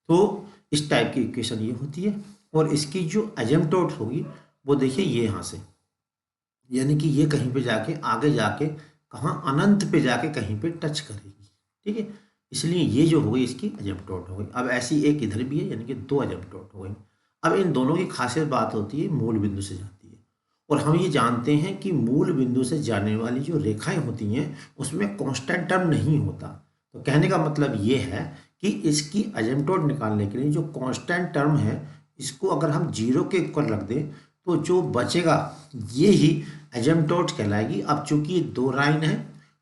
तो इस टाइप की इक्वेशन ये होती है, और इसकी जो एसिम्पटोट होगी वो देखिए ये यहाँ से, यानी कि ये कहीं पे जाके आगे जाके कहाँ अनंत पे जाके कहीं पे टच करेगी, ठीक है। इसलिए ये जो हो गई इसकी एसिम्पटोट हो गई। अब ऐसी एक इधर भी है, यानी कि दो एसिम्पटोट हो गई। अब इन दोनों की खासियत बात होती है मूल बिंदु से जाती है, और हम ये जानते हैं कि मूल बिंदु से जाने वाली जो रेखाएं होती हैं उसमें कांस्टेंट टर्म नहीं होता। तो कहने का मतलब ये है कि इसकी एसिम्पटोट निकालने के लिए जो कांस्टेंट टर्म है, इसको अगर हम 0 के ऊपर रख दें तो जो बचेगा ये ही एसिम्पटोट कहलाएगी। अब चूंकि ये दो लाइन है,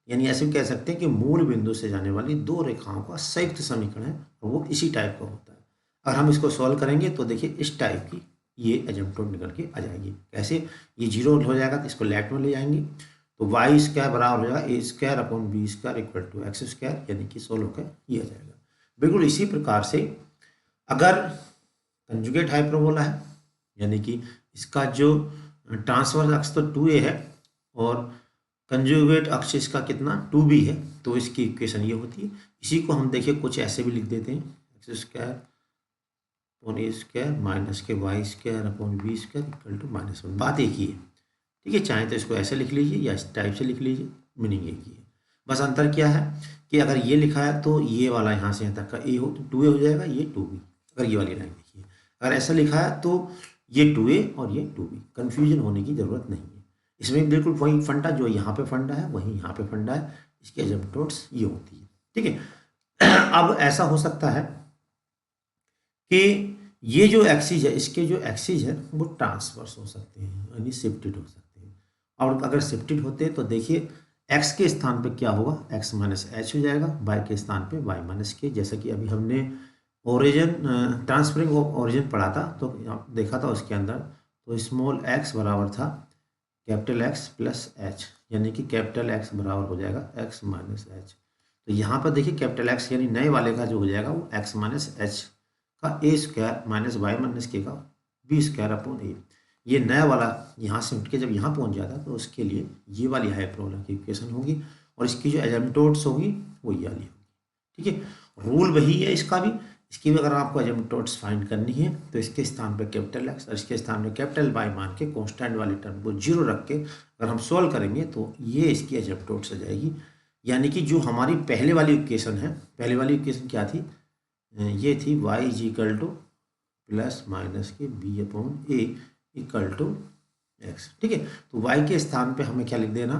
यानी ऐसे कह सकते हैं कि मूल बिंदु से जाने वाली दो रेखाओं का संयुक्त समीकरण है, और वो इसी टाइप का होता है। अगर हम इसको सॉल्व करेंगे तो देखिए इस टाइप की ये एसिम्पटोट निकल के आ जाएगी। कैसे? ये 0 हो जाएगा तो इसको लेफ्ट में ले जाएंगे, तो वाई स्क्वायर बराबर हो जाएगा A square upon B square equal to x square, यानी कि सोल्व होकर ये आ जाएगा। बिल्कुल इसी प्रकार से अगर कंजुगेट हाइपरबोला है, यानी कि इसका जो ट्रांसवर्स अक्ष तो 2a है और कंजुगेट अक्ष इसका कितना 2b है, तो इसकी इक्वेशन ये होती है। इसी को हम देखिए कुछ ऐसे भी लिख देते हैं, X square upon A square minus के Y square upon B square equal to -1। बात एक ही है, ठीक है। चाहे तो इसको ऐसे लिख लीजिए या इस टाइप से लिख लीजिए, मीनिंग एक ही है। बस अंतर क्या है कि अगर ये लिखा है तो ये वाला यहाँ से यहाँ तक का ए हो तो 2a हो जाएगा, ये 2b। अगर ये वाली लाइन देखिए, अगर ऐसा लिखा है तो ये 2a और ये 2b, कन्फ्यूजन होने की ज़रूरत नहीं है। इसमें बिल्कुल वही फंडा जो यहाँ पे फंडा है वही यहाँ पे फंडा है, इसकी एसिम्पटोट्स ये होती है, ठीक है। अब ऐसा हो सकता है कि ये जो एक्सिस है, इसके जो एक्सिस है वो ट्रांसवर्स हो सकते हैं, यानी शिफ्टेड हो सकते हैं। और अगर शिफ्टेड होते हैं तो देखिए x के स्थान पे क्या होगा, x माइनस एच हो जाएगा, y के स्थान पे y माइनस के। जैसा कि अभी हमने ओरिजिन ट्रांसफरिंग ऑफ ओरिजिन पढ़ा था तो देखा था उसके अंदर, तो स्मॉल x बराबर था कैपिटल X प्लस एच, यानी कि कैपिटल X बराबर हो जाएगा x माइनस एच। तो यहाँ पर देखिए कैपिटल X यानी नए वाले का जो हो जाएगा वो x माइनस एच का ए स्क्वायर माइनस वाई माइनस के का बी स्क्वायर अपॉन ए। ये नया वाला यहाँ से उठ के जब यहाँ पहुँच जाता तो उसके लिए ये वाली हाइपरबोला की इक्वेशन होगी, और इसकी जो एसिम्पटोट्स होगी वो ये वाली होगी, ठीक है। रूल वही है इसका भी। इसकी भी अगर आपको एसिम्पटोट्स फाइंड करनी है तो इसके स्थान पे कैपिटल X और इसके स्थान पे कैपिटल Y मान के कांस्टेंट वाली टर्म को 0 रख के अगर हम सॉल्व करेंगे तो ये इसकी एसिम्पटोट्स आ जाएगी। यानी कि जो हमारी पहले वाली इक्वेशन है, पहले वाली इक्वेशन क्या थी, ये थी y is equal to plus minus के B upon A equal to x, ठीक है। तो y के स्थान पे हमें क्या लिख देना,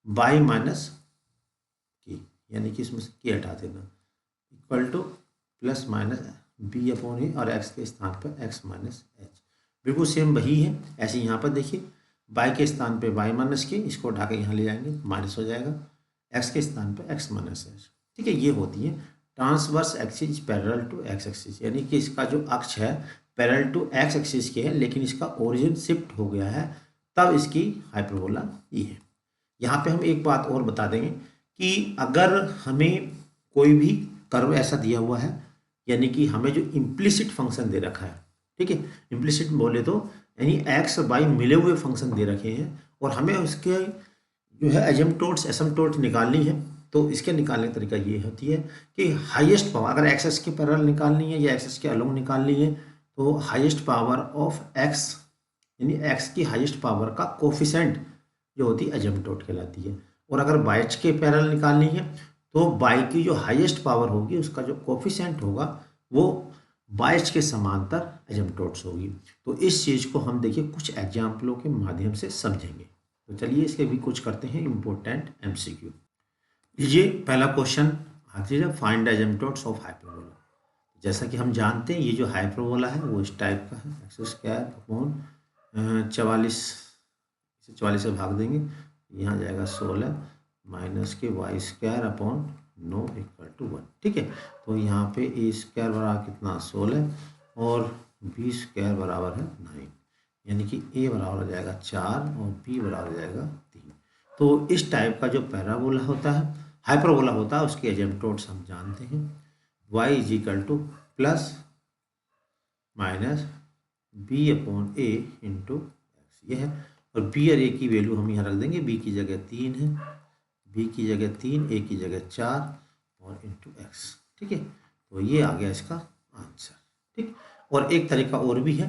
y माइनस की, यानी कि इसमें से के हटा देना, equal to plus minus B upon A, और x के स्थान पर x माइनस एच। बिल्कुल सेम वही है। ऐसे यहाँ पर देखिए y के स्थान पे y माइनस के, इसको उठा के यहाँ ले जाएंगे माइनस हो जाएगा, x के स्थान पे x माइनस एच, ठीक है। ये होती है transverse axis parallel to x axis, यानी कि इसका जो अक्ष है पैरेलल टू एक्स एक्सिस के है, लेकिन इसका ओरिजिन शिफ्ट हो गया है, तब इसकी हाइपरबोला ये है। यहाँ पे हम एक बात और बता देंगे कि अगर हमें कोई भी कर्व ऐसा दिया हुआ है, यानी कि हमें जो इम्प्लिसिट फंक्शन दे रखा है, ठीक है, इम्प्लिसिट बोले तो यानी एक्स और वाई मिले हुए फंक्शन दे रखे हैं और हमें उसके जो है एसिम्प्टोट्स निकालनी है, तो इसके निकालने का तरीका ये होती है कि हाईएस्ट पावर, अगर एक्स की पैरेलल निकालनी है या एक्स के अलोंग निकालनी है, तो हाईएस्ट पावर ऑफ एक्स यानी एक्स की हाईएस्ट पावर का कोफिशेंट जो होती है एसिम्प्टोट कहलाती है। और अगर बाई के पैरेलल निकालनी है तो बाई की जो हाईएस्ट पावर होगी उसका जो कोफिशेंट होगा वो बाइज के समांतर एसिम्प्टोट्स होगी। तो इस चीज़ को हम देखिए कुछ एग्जाम्पलों के माध्यम से समझेंगे। तो चलिए इसके भी कुछ करते हैं इम्पोर्टेंट एमसीक्यू। ये पहला क्वेश्चन आखिरी है, फाइंड एसिम्प्टोट्स ऑफ हाइपरबोला। जैसा कि हम जानते हैं ये जो हाइपरबोला है वो इस टाइप का है, एक्स स्क्वायर अपॉन 44 से भाग देंगे, यहाँ जाएगा 16 माइनस के Y square upon 9 equal to 1। ठीक है, तो यहाँ पे ए स्क्वायर बराबर कितना 16 और बी स्क्वायर बराबर है 9, यानी कि ए बराबर हो जाएगा 4 और बी बराबर हो जाएगा 3। तो इस टाइप का जो पैराबोला होता है, हाइपरबोला होता है, उसके एसिम्प्टोट्स हम जानते हैं, y is equal to plus minus B upon A into X, ये है। और बी और ए की वैल्यू हम यहाँ रख देंगे, बी की जगह 3 है, बी की जगह 3, ए की जगह 4 और इंटू एक्स। ठीक है, तो ये आ गया इसका आंसर। ठीक, और एक तरीका और भी है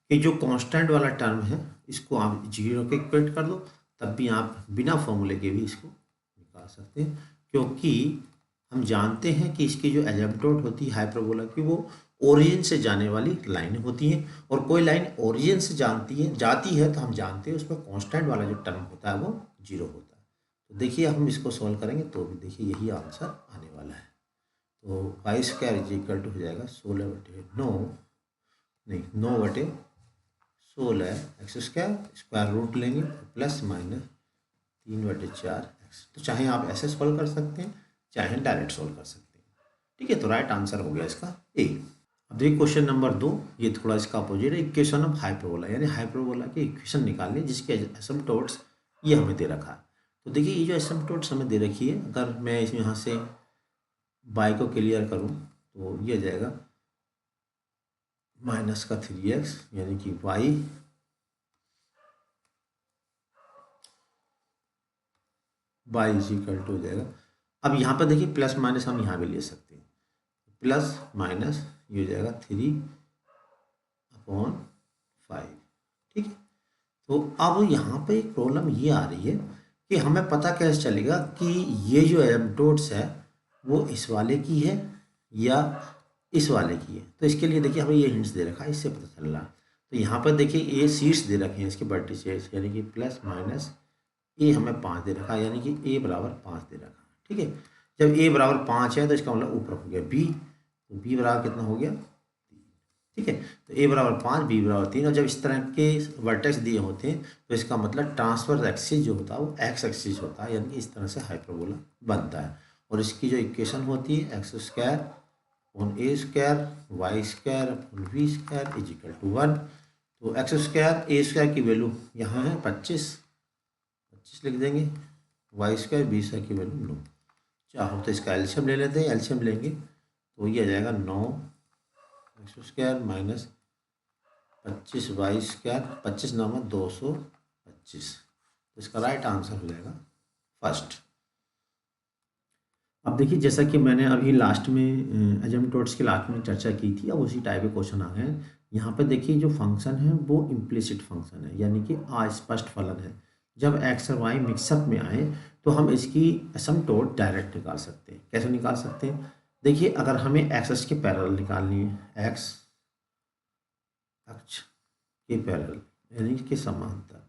कि जो कांस्टेंट वाला टर्म है इसको आप 0 के इक्वेट कर दो, तब भी आप बिना फॉर्मूले के भी इसको निकाल सकते हैं, क्योंकि हम जानते हैं कि इसकी जो एसिम्प्टोट होती है हाइपरबोला की वो ओरिजिन से जाने वाली लाइन होती है, और कोई लाइन ओरिजिन से जाती है तो हम जानते हैं उसमें कांस्टेंट वाला जो टर्म होता है वो 0 होता है। तो देखिए हम इसको सॉल्व करेंगे तो भी देखिए यही आंसर आने वाला है। तो Y square is equal to हो जाएगा 9/16 एक्स स्क्वायर रूट लेंगे प्लस माइनस 3/4 एक्स। तो चाहे आप ऐसे सॉल्व कर सकते हैं चाहे डायरेक्ट सॉल्व कर सकते हैं। ठीक है, तो राइट आंसर हो गया इसका ए। अब देखिए क्वेश्चन नंबर 2, ये थोड़ा इसका अपोजिट है, इक्वेशन ऑफ हाइपरबोला, यानी हाइपरबोला की इक्वेशन निकालनी जिसके एसिम्प्टोट्स ये हमें दे रखा है। तो देखिए ये जो एसिम्प्टोट्स हमें दे रखी है, अगर मैं इसमें यहाँ से बाई को क्लियर करूँ तो ये जाएगा माइनस का 3x, यानी कि y इज इक्वल टू हो जाएगा। अब यहाँ पर देखिए प्लस माइनस हम यहाँ भी ले सकते हैं, प्लस माइनस ये हो जाएगा 3/5। ठीक है, तो अब यहाँ पे एक प्रॉब्लम ये आ रही है कि हमें पता कैसे चलेगा कि ये जो एसिम्प्टोट्स है वो इस वाले की है या इस वाले की है। तो इसके लिए देखिए हमें ये हिंट्स दे रखा है, इससे पता चल रहा है। तो यहाँ पर देखिए ये सीट्स दे रखे हैं इसके वर्टिसेस, यानी कि प्लस माइनस ए हमें 5 दे रखा है, यानी कि ए बराबर 5 दे रखा है। ठीक है, जब ए बराबर 5 है तो इसका मतलब ऊपर हो गया बी, तो बी बराबर कितना हो गया 3। ठीक है, तो ए बराबर 5 बी बराबर 3, और जब इस तरह के वर्टेक्स दिए होते हैं तो इसका मतलब ट्रांसफर एक्सिस जो होता है वो एक्स एक्सिस होता है, यानी कि इस तरह से हाइपरबोला बनता है। और इसकी जो इक्वेशन होती है X square upon A square Y square upon V square is equal to 1। तो एक्स स्क्वायर ए स्क्वायर की वैल्यू यहाँ है 25 लिख देंगे, वाई स्क्वायर बी स्क्वायर की वैल्यू 9। चाहो तो इसका एलसीएम ले लेते हैं, एलसीएम लेंगे तो ये आ जाएगा 9 X square minus 25 Y square, 25 9 225। तो इसका राइट आंसर हो जाएगा फर्स्ट। अब देखिए जैसा कि मैंने अभी लास्ट में एसिम्प्टोट्स के लास्ट में चर्चा की थी, अब उसी टाइप के क्वेश्चन आ गए हैं। यहाँ पर देखिए जो फंक्शन है वो इम्प्लिसिट फंक्शन है, यानी कि अस्पष्ट फलन है। जब एक्स और वाई मिक्सअप में आए तो हम इसकी एसिम्प्टोट डायरेक्ट निकाल सकते हैं। कैसे निकाल सकते हैं, देखिए अगर हमें एक्स के पैरेलल निकालनी है, एक्स अक्ष के पैरेलल यानी कि समांतर,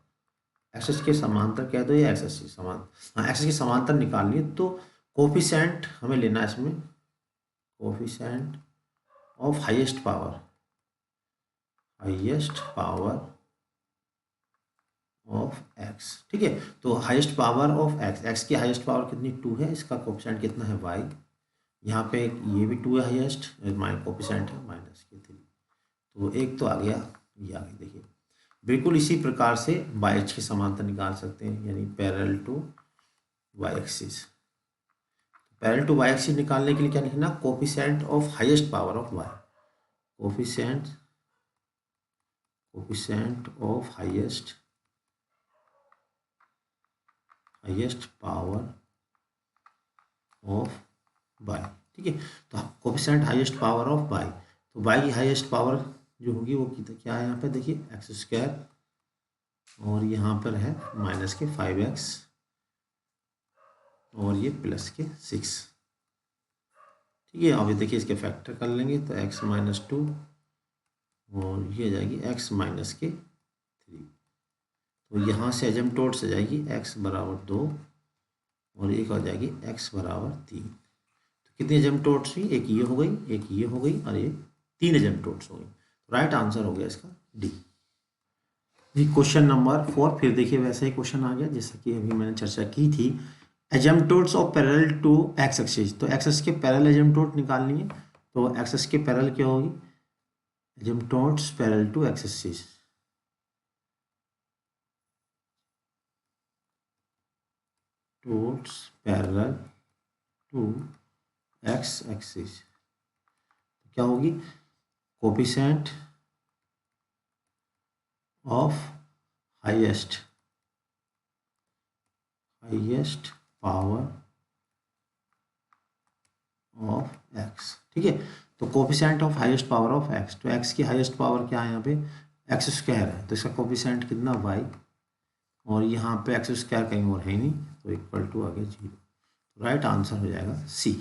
एक्स के समांतर कह दो या एक्स के समांतर, हाँ एक्स के समांतर निकालनी है तो कोफिशेंट हमें लेना है इसमें, coefficient of highest power of x. ठीक है, तो highest power of x, x की हाईएस्ट पावर कितनी 2 है, इसका कोफिशेंट कितना है y, यहाँ पे ये भी 2 है हाईएस्ट, कोफिशेंट है माइनस के 3, तो एक तो आ गया, ये आ गया। देखिए बिल्कुल इसी प्रकार से बाई के समांतर निकाल सकते हैं, यानी parallel to Y axis. Parallel to Y axis निकालने के लिए क्या लिखना, coefficient of highest power of Y, coefficient of highest power of by. ठीक है, तो coefficient highest power of by, तो बाई की हाईएस्ट पावर जो होगी वो क्या है, यहाँ पे देखिए एक्स स्क्वायर, और यहाँ पर है माइनस के 5x, और ये प्लस के 6। ठीक है, अब ये देखिए इसके फैक्टर कर लेंगे तो x माइनस 2, और ये जाएगी x माइनस के 3। तो यहाँ से एजम्पटोड से जाएगी x बराबर 2, और एक आ जाएगी x बराबर 3। तो कितनी एजम्पटोड्स हुई, एक ये हो गई, एक ये हो गई, और ये 3 एजम्पटोड्स हो गई। राइट आंसर हो गया इसका डी। क्वेश्चन नंबर 4 फिर देखिए वैसे ही क्वेश्चन आ गया जैसे कि अभी मैंने चर्चा की थी। Asymptotes of parallel to x axis, तो एक्सिस के पैरेलल एजम्पटोड निकालनी है, तो एक्सिस के पैरेलल क्या होगी, asymptotes parallel to x axis, टोड्स पैरेलल टू एक्स एक्सिस क्या होगी, coefficient of highest power of x. ठीक है, तो coefficient of highest power of x, तो एक्स की हाईएस्ट पावर क्या है, यहाँ पे एक्स स्क्वायर है, तो इसका कोफिशिएंट कितना वाई, और यहाँ पे एक्स स्क्वायर कहीं और है नहीं, तो इक्वल टू आ गया 0। राइट आंसर हो जाएगा सी।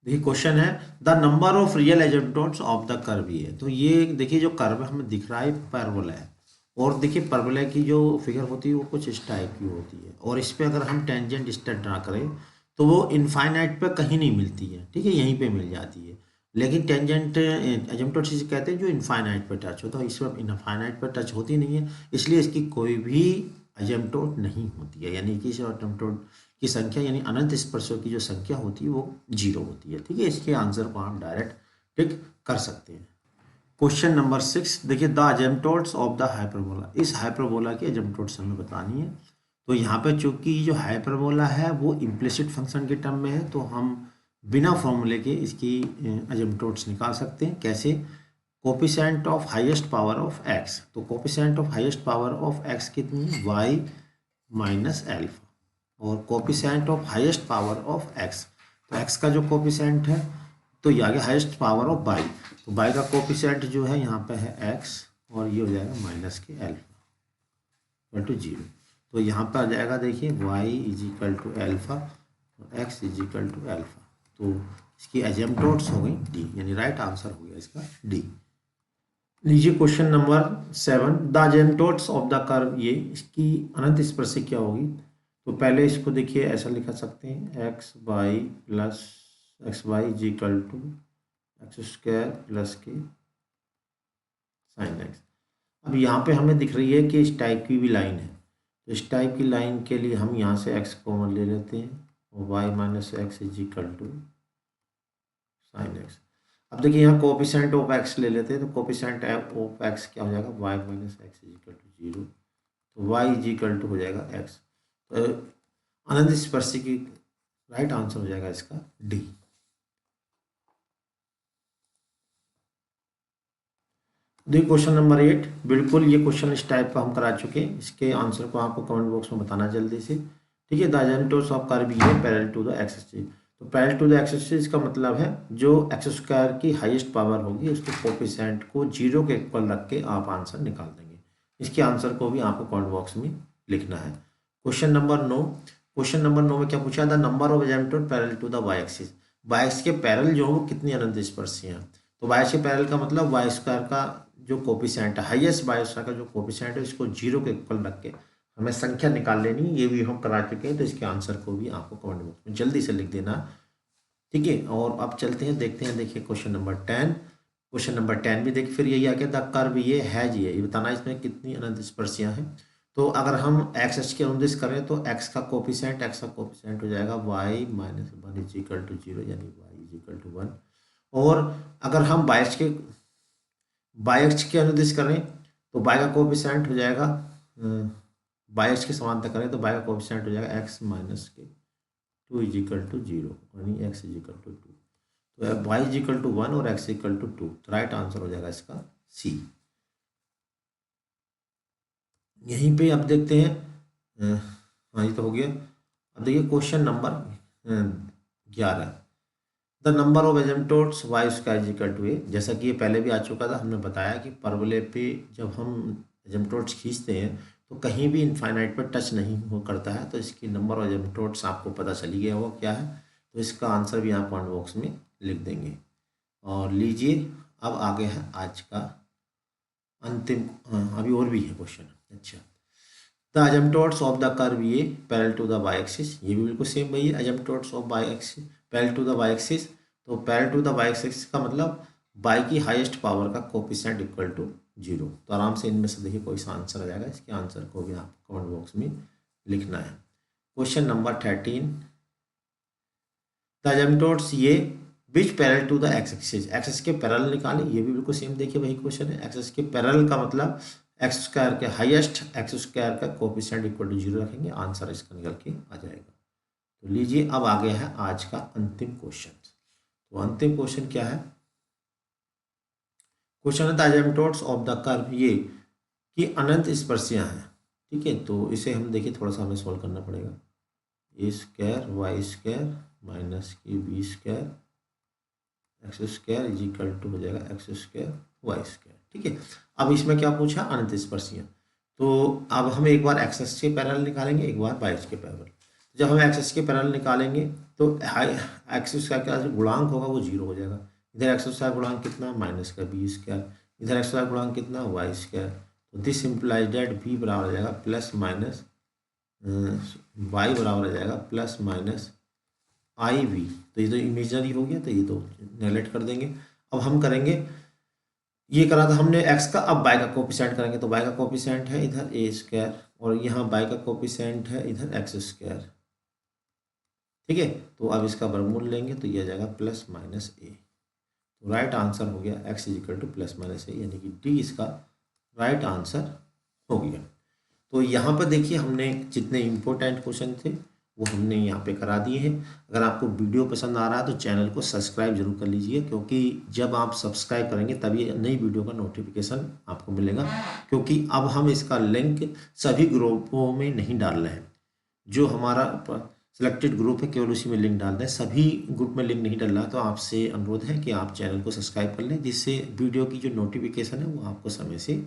देखिए क्वेश्चन है the number of real asymptotes of the curve, ये तो ये देखिए जो कर्व हमें दिख रहा है पैराबोला है, और देखिए पैराबोला की जो फिगर होती है वो कुछ इस टाइप की होती है, और इस पे अगर हम टेंजेंट स्ट्रेट ड्रा करें तो वो इनफाइनाइट पे कहीं नहीं मिलती है। ठीक है, यहीं पे मिल जाती है, लेकिन टेंजेंट एजम्पटोड से कहते हैं जो इनफाइनाइट पे टच होता है, इस पर इनफाइनाइट पे टच होती नहीं है, इसलिए इसकी कोई भी एजम्पटोड नहीं होती है, यानी कि इस एजम्पटोड की संख्या यानी अनंत स्पर्शों की जो संख्या होती है वो 0 होती है। ठीक है, इसके आंसर को हम डायरेक्ट टिक कर सकते हैं। क्वेश्चन नंबर 6 देखिए the asymptotes of the hyperbola, इस हाइपरबोला की एजम्पटोड्स हमें बतानी है। तो यहाँ पे चूंकि जो हाइपरबोला है वो इम्प्लिसिट फंक्शन के टर्म में है, तो हम बिना फॉर्मूले के इसकी एजम्पटोड्स निकाल सकते हैं। कैसे, coefficient of highest power of x, तो coefficient of highest power of x कितनी है, वाई माइनस एल्फा, और coefficient of highest power of x, तो एक्स का जो कोफिशिएंट है तो ये आ गया हाईएस्ट पावर ऑफ बाई, तो बाई का कोफिशिएंट जो है यहाँ पे है एक्स, और ये हो जाएगा माइनस के एल्फा टू 0। तो यहाँ पर आ जाएगा देखिए y is equal to alpha और x is equal to alpha, तो इसकी एजम्पटोड्स हो गई डी, यानी राइट आंसर हो गया इसका डी। लीजिए question number 7 the asymptotes of the curve, ये इसकी अनंत स्पर्शी क्या होगी, तो पहले इसको देखिए ऐसा लिख सकते हैं X Y plus X Y is equal to x square plus के साइन एक्स। अब यहाँ पे हमें दिख रही है कि इस टाइप की भी लाइन है, तो इस टाइप की लाइन के लिए हम यहाँ से एक्स कॉमन ले लेते हैं, और Y minus X is equal to sine X. अब देखिए यहाँ कोफिशिएंट ऑफ एक्स ले लेते हैं, तो कोफिशिएंट ऑफ एक्स क्या हो जाएगा, Y minus X is equal to 0, तो वाई इज इक्वल टू हो जाएगा एक्स। तो अनंत स्पर्शी की राइट आंसर हो जाएगा इसका डी। देखिए क्वेश्चन नंबर 8, बिल्कुल ये क्वेश्चन इस टाइप का हम करा चुके हैं, इसके आंसर को आपको कमेंट बॉक्स में बताना जल्दी से। ठीक है, द एजम्पटोड्स ऑफ कर्व है parallel to the x axis, तो parallel to the x axis का मतलब है जो एक्स स्क्वायर की हाईएस्ट पावर होगी उसके कोफिशिएंट को 0 के इक्वल रख के आप आंसर निकाल देंगे। इसके आंसर को भी आपको कमेंट बॉक्स में लिखना है। क्वेश्चन नंबर 9, क्वेश्चन नंबर 9 में क्या पूछा, the number of asymptote parallel to the y axis, y axis के पैरेलल जो हो वो कितनी अनंत स्पर्शी हैं, तो वाई एक्सिस के पैरेलल का मतलब वाई स्क्वायर का जो कोफिशिएंट है हाईएस्ट वाई स्क्वायर का जो कोफिशिएंट है इसको 0 के इक्वल रख के हमें संख्या निकाल लेनी, ये भी हम करा चुके हैं, तो इसके आंसर को भी आपको कमेंट बॉक्स में जल्दी से लिख देना। ठीक है, और अब चलते हैं देखते हैं, देखिए क्वेश्चन नंबर 10, क्वेश्चन नंबर 10 भी देखिए फिर यही आ गया द कर्व ये है जी, ये बताना इसमें कितनी अनंत स्पर्शियाँ हैं। तो अगर हम एक्स एच के अनुदिश करें तो एक्स का कोफिशिएंट हो जाएगा Y minus 1 is equal to 0, यानी वाई इज इक्वल टू 1। और अगर हम बाई एक्स के अनुदिश करें तो बाई का कोफिशिएंट हो जाएगा बाई एक्स की समानता करें तो बाई का कोएफिशिएंट हो जाएगा एक्स माइनस के 2 इज इक्वल टू 0, यानी एक्स इज इक्वल टू 2। तो बाई इज इक्वल टू 1 और एक्स इक्वल टू 2, तो राइट आंसर हो जाएगा इसका सी। यहीं पे अब देखते हैं, हाँ ये तो हो गया। अब देखिए question number 11, the number of asymptotes y square is equal to A. जैसा कि ये पहले भी आ चुका था, हमने बताया कि परवलय पे जब हम एसिम्पटोट्स खींचते हैं तो कहीं भी इनफाइनाइट पर टच नहीं हो करता है, तो इसकी नंबर ऑफ एसिम्पटोट्स आपको पता चली गया वो क्या है। तो इसका आंसर भी यहाँ कमेंट बॉक्स में लिख देंगे। और लीजिए अब आगे है आज का अंतिम, अभी और भी है क्वेश्चन। अच्छा, the asymptotes of the curve A parallel to the y axis, ये भी बिल्कुल सेम वही है, asymptotes of y axis parallel to the y axis. तो parallel to the y axis का मतलब बाई की हाईएस्ट पावर का कोफिशिएंट इक्वल टू 0। तो आराम से इनमें से देखिए कोई सा आंसर आ जाएगा, इसके आंसर को भी आप कमेंट बॉक्स में लिखना है। क्वेश्चन नंबर 13, द एसिम्पटोट्स ये which parallel to the x axis, axis के पैरेलल निकालें, ये भी बिल्कुल सेम देखिए वही क्वेश्चन है। एक्सिस के पैरेलल का मतलब एक्स स्क्वायर के हाईएस्ट एक्स स्क्वायर का कोफिशिएंट इक्वल टू 0 रखेंगे, आंसर इसका निकल के आ जाएगा। तो लीजिए अब आगे है आज का अंतिम क्वेश्चन। तो अंतिम क्वेश्चन क्या है, क्वेश्चन है the asymptotes of the curve ये कि अनंत स्पर्शियां हैं, ठीक है। तो इसे हम देखिए थोड़ा सा हमें सॉल्व करना पड़ेगा। A square Y square minus की B square X square is equal to हो जाएगा एक्स स्क्वायर वाई स्क्वायर, ठीक है। अब इसमें क्या पूछा, अनंत स्पर्शियां। तो अब हम एक बार एक्स के पैरेलल निकालेंगे, एक बार वाई के पैरेलल। जब हम एक्स के पैरेलल निकालेंगे तो एक्स स्क्वायर का जो गुणांक होगा वो 0 हो जाएगा। इधर एक्स स्क्वायर गुणांक कितना, माइनस का बी स्क्वायर, इधर एक्स स्क्वायर गुणांक कितना, वाई स्क्वायर। तो दिस इम्प्लाइज डेट बी बराबर हो जाएगा प्लस माइनस वाई बराबर हो जाएगा प्लस माइनस आई वी। तो ये तो इमेजनरी हो गया, तो ये तो नेगलेक्ट कर देंगे। अब हम करेंगे, ये करा था हमने एक्स का, अब बाय का कोफिशिएंट करेंगे। तो बाय का कोफिशिएंट है इधर ए स्क्वायर और यहाँ बाय का कोफिशिएंट है इधर एक्स स्क्वायर, ठीक है। तो अब इसका वर्गमूल लेंगे तो ये आ जाएगा प्लस माइनस ए। तो राइट आंसर हो गया x is equal to plus minus A, यानी कि डी इसका राइट आंसर हो गया। तो यहाँ पर देखिए हमने जितने इम्पोर्टेंट क्वेश्चन थे वो हमने यहाँ पे करा दिए हैं। अगर आपको वीडियो पसंद आ रहा है तो चैनल को सब्सक्राइब जरूर कर लीजिए, क्योंकि जब आप सब्सक्राइब करेंगे तभी नई वीडियो का नोटिफिकेशन आपको मिलेगा। क्योंकि अब हम इसका लिंक सभी ग्रुपों में नहीं डाल रहे हैं, जो हमारा सिलेक्टेड ग्रुप है केवल उसी में लिंक डाल दें, सभी ग्रुप में लिंक नहीं डल रहा। तो आपसे अनुरोध है कि आप चैनल को सब्सक्राइब कर लें, जिससे वीडियो की जो नोटिफिकेशन है वो आपको समय से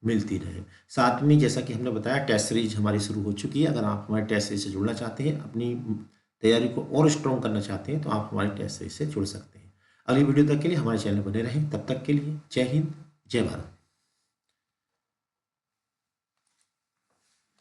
मिलती रहे। साथ में जैसा कि हमने बताया टेस्ट सीरीज हमारी शुरू हो चुकी है। अगर आप हमारे टेस्ट सीरीज से जुड़ना चाहते हैं, अपनी तैयारी को और स्ट्रॉन्ग करना चाहते हैं, तो आप हमारी टेस्ट सीरीज से जुड़ सकते हैं। अगली वीडियो तक के लिए हमारे चैनल बने रहें। तब तक के लिए जय हिंद, जय भारत।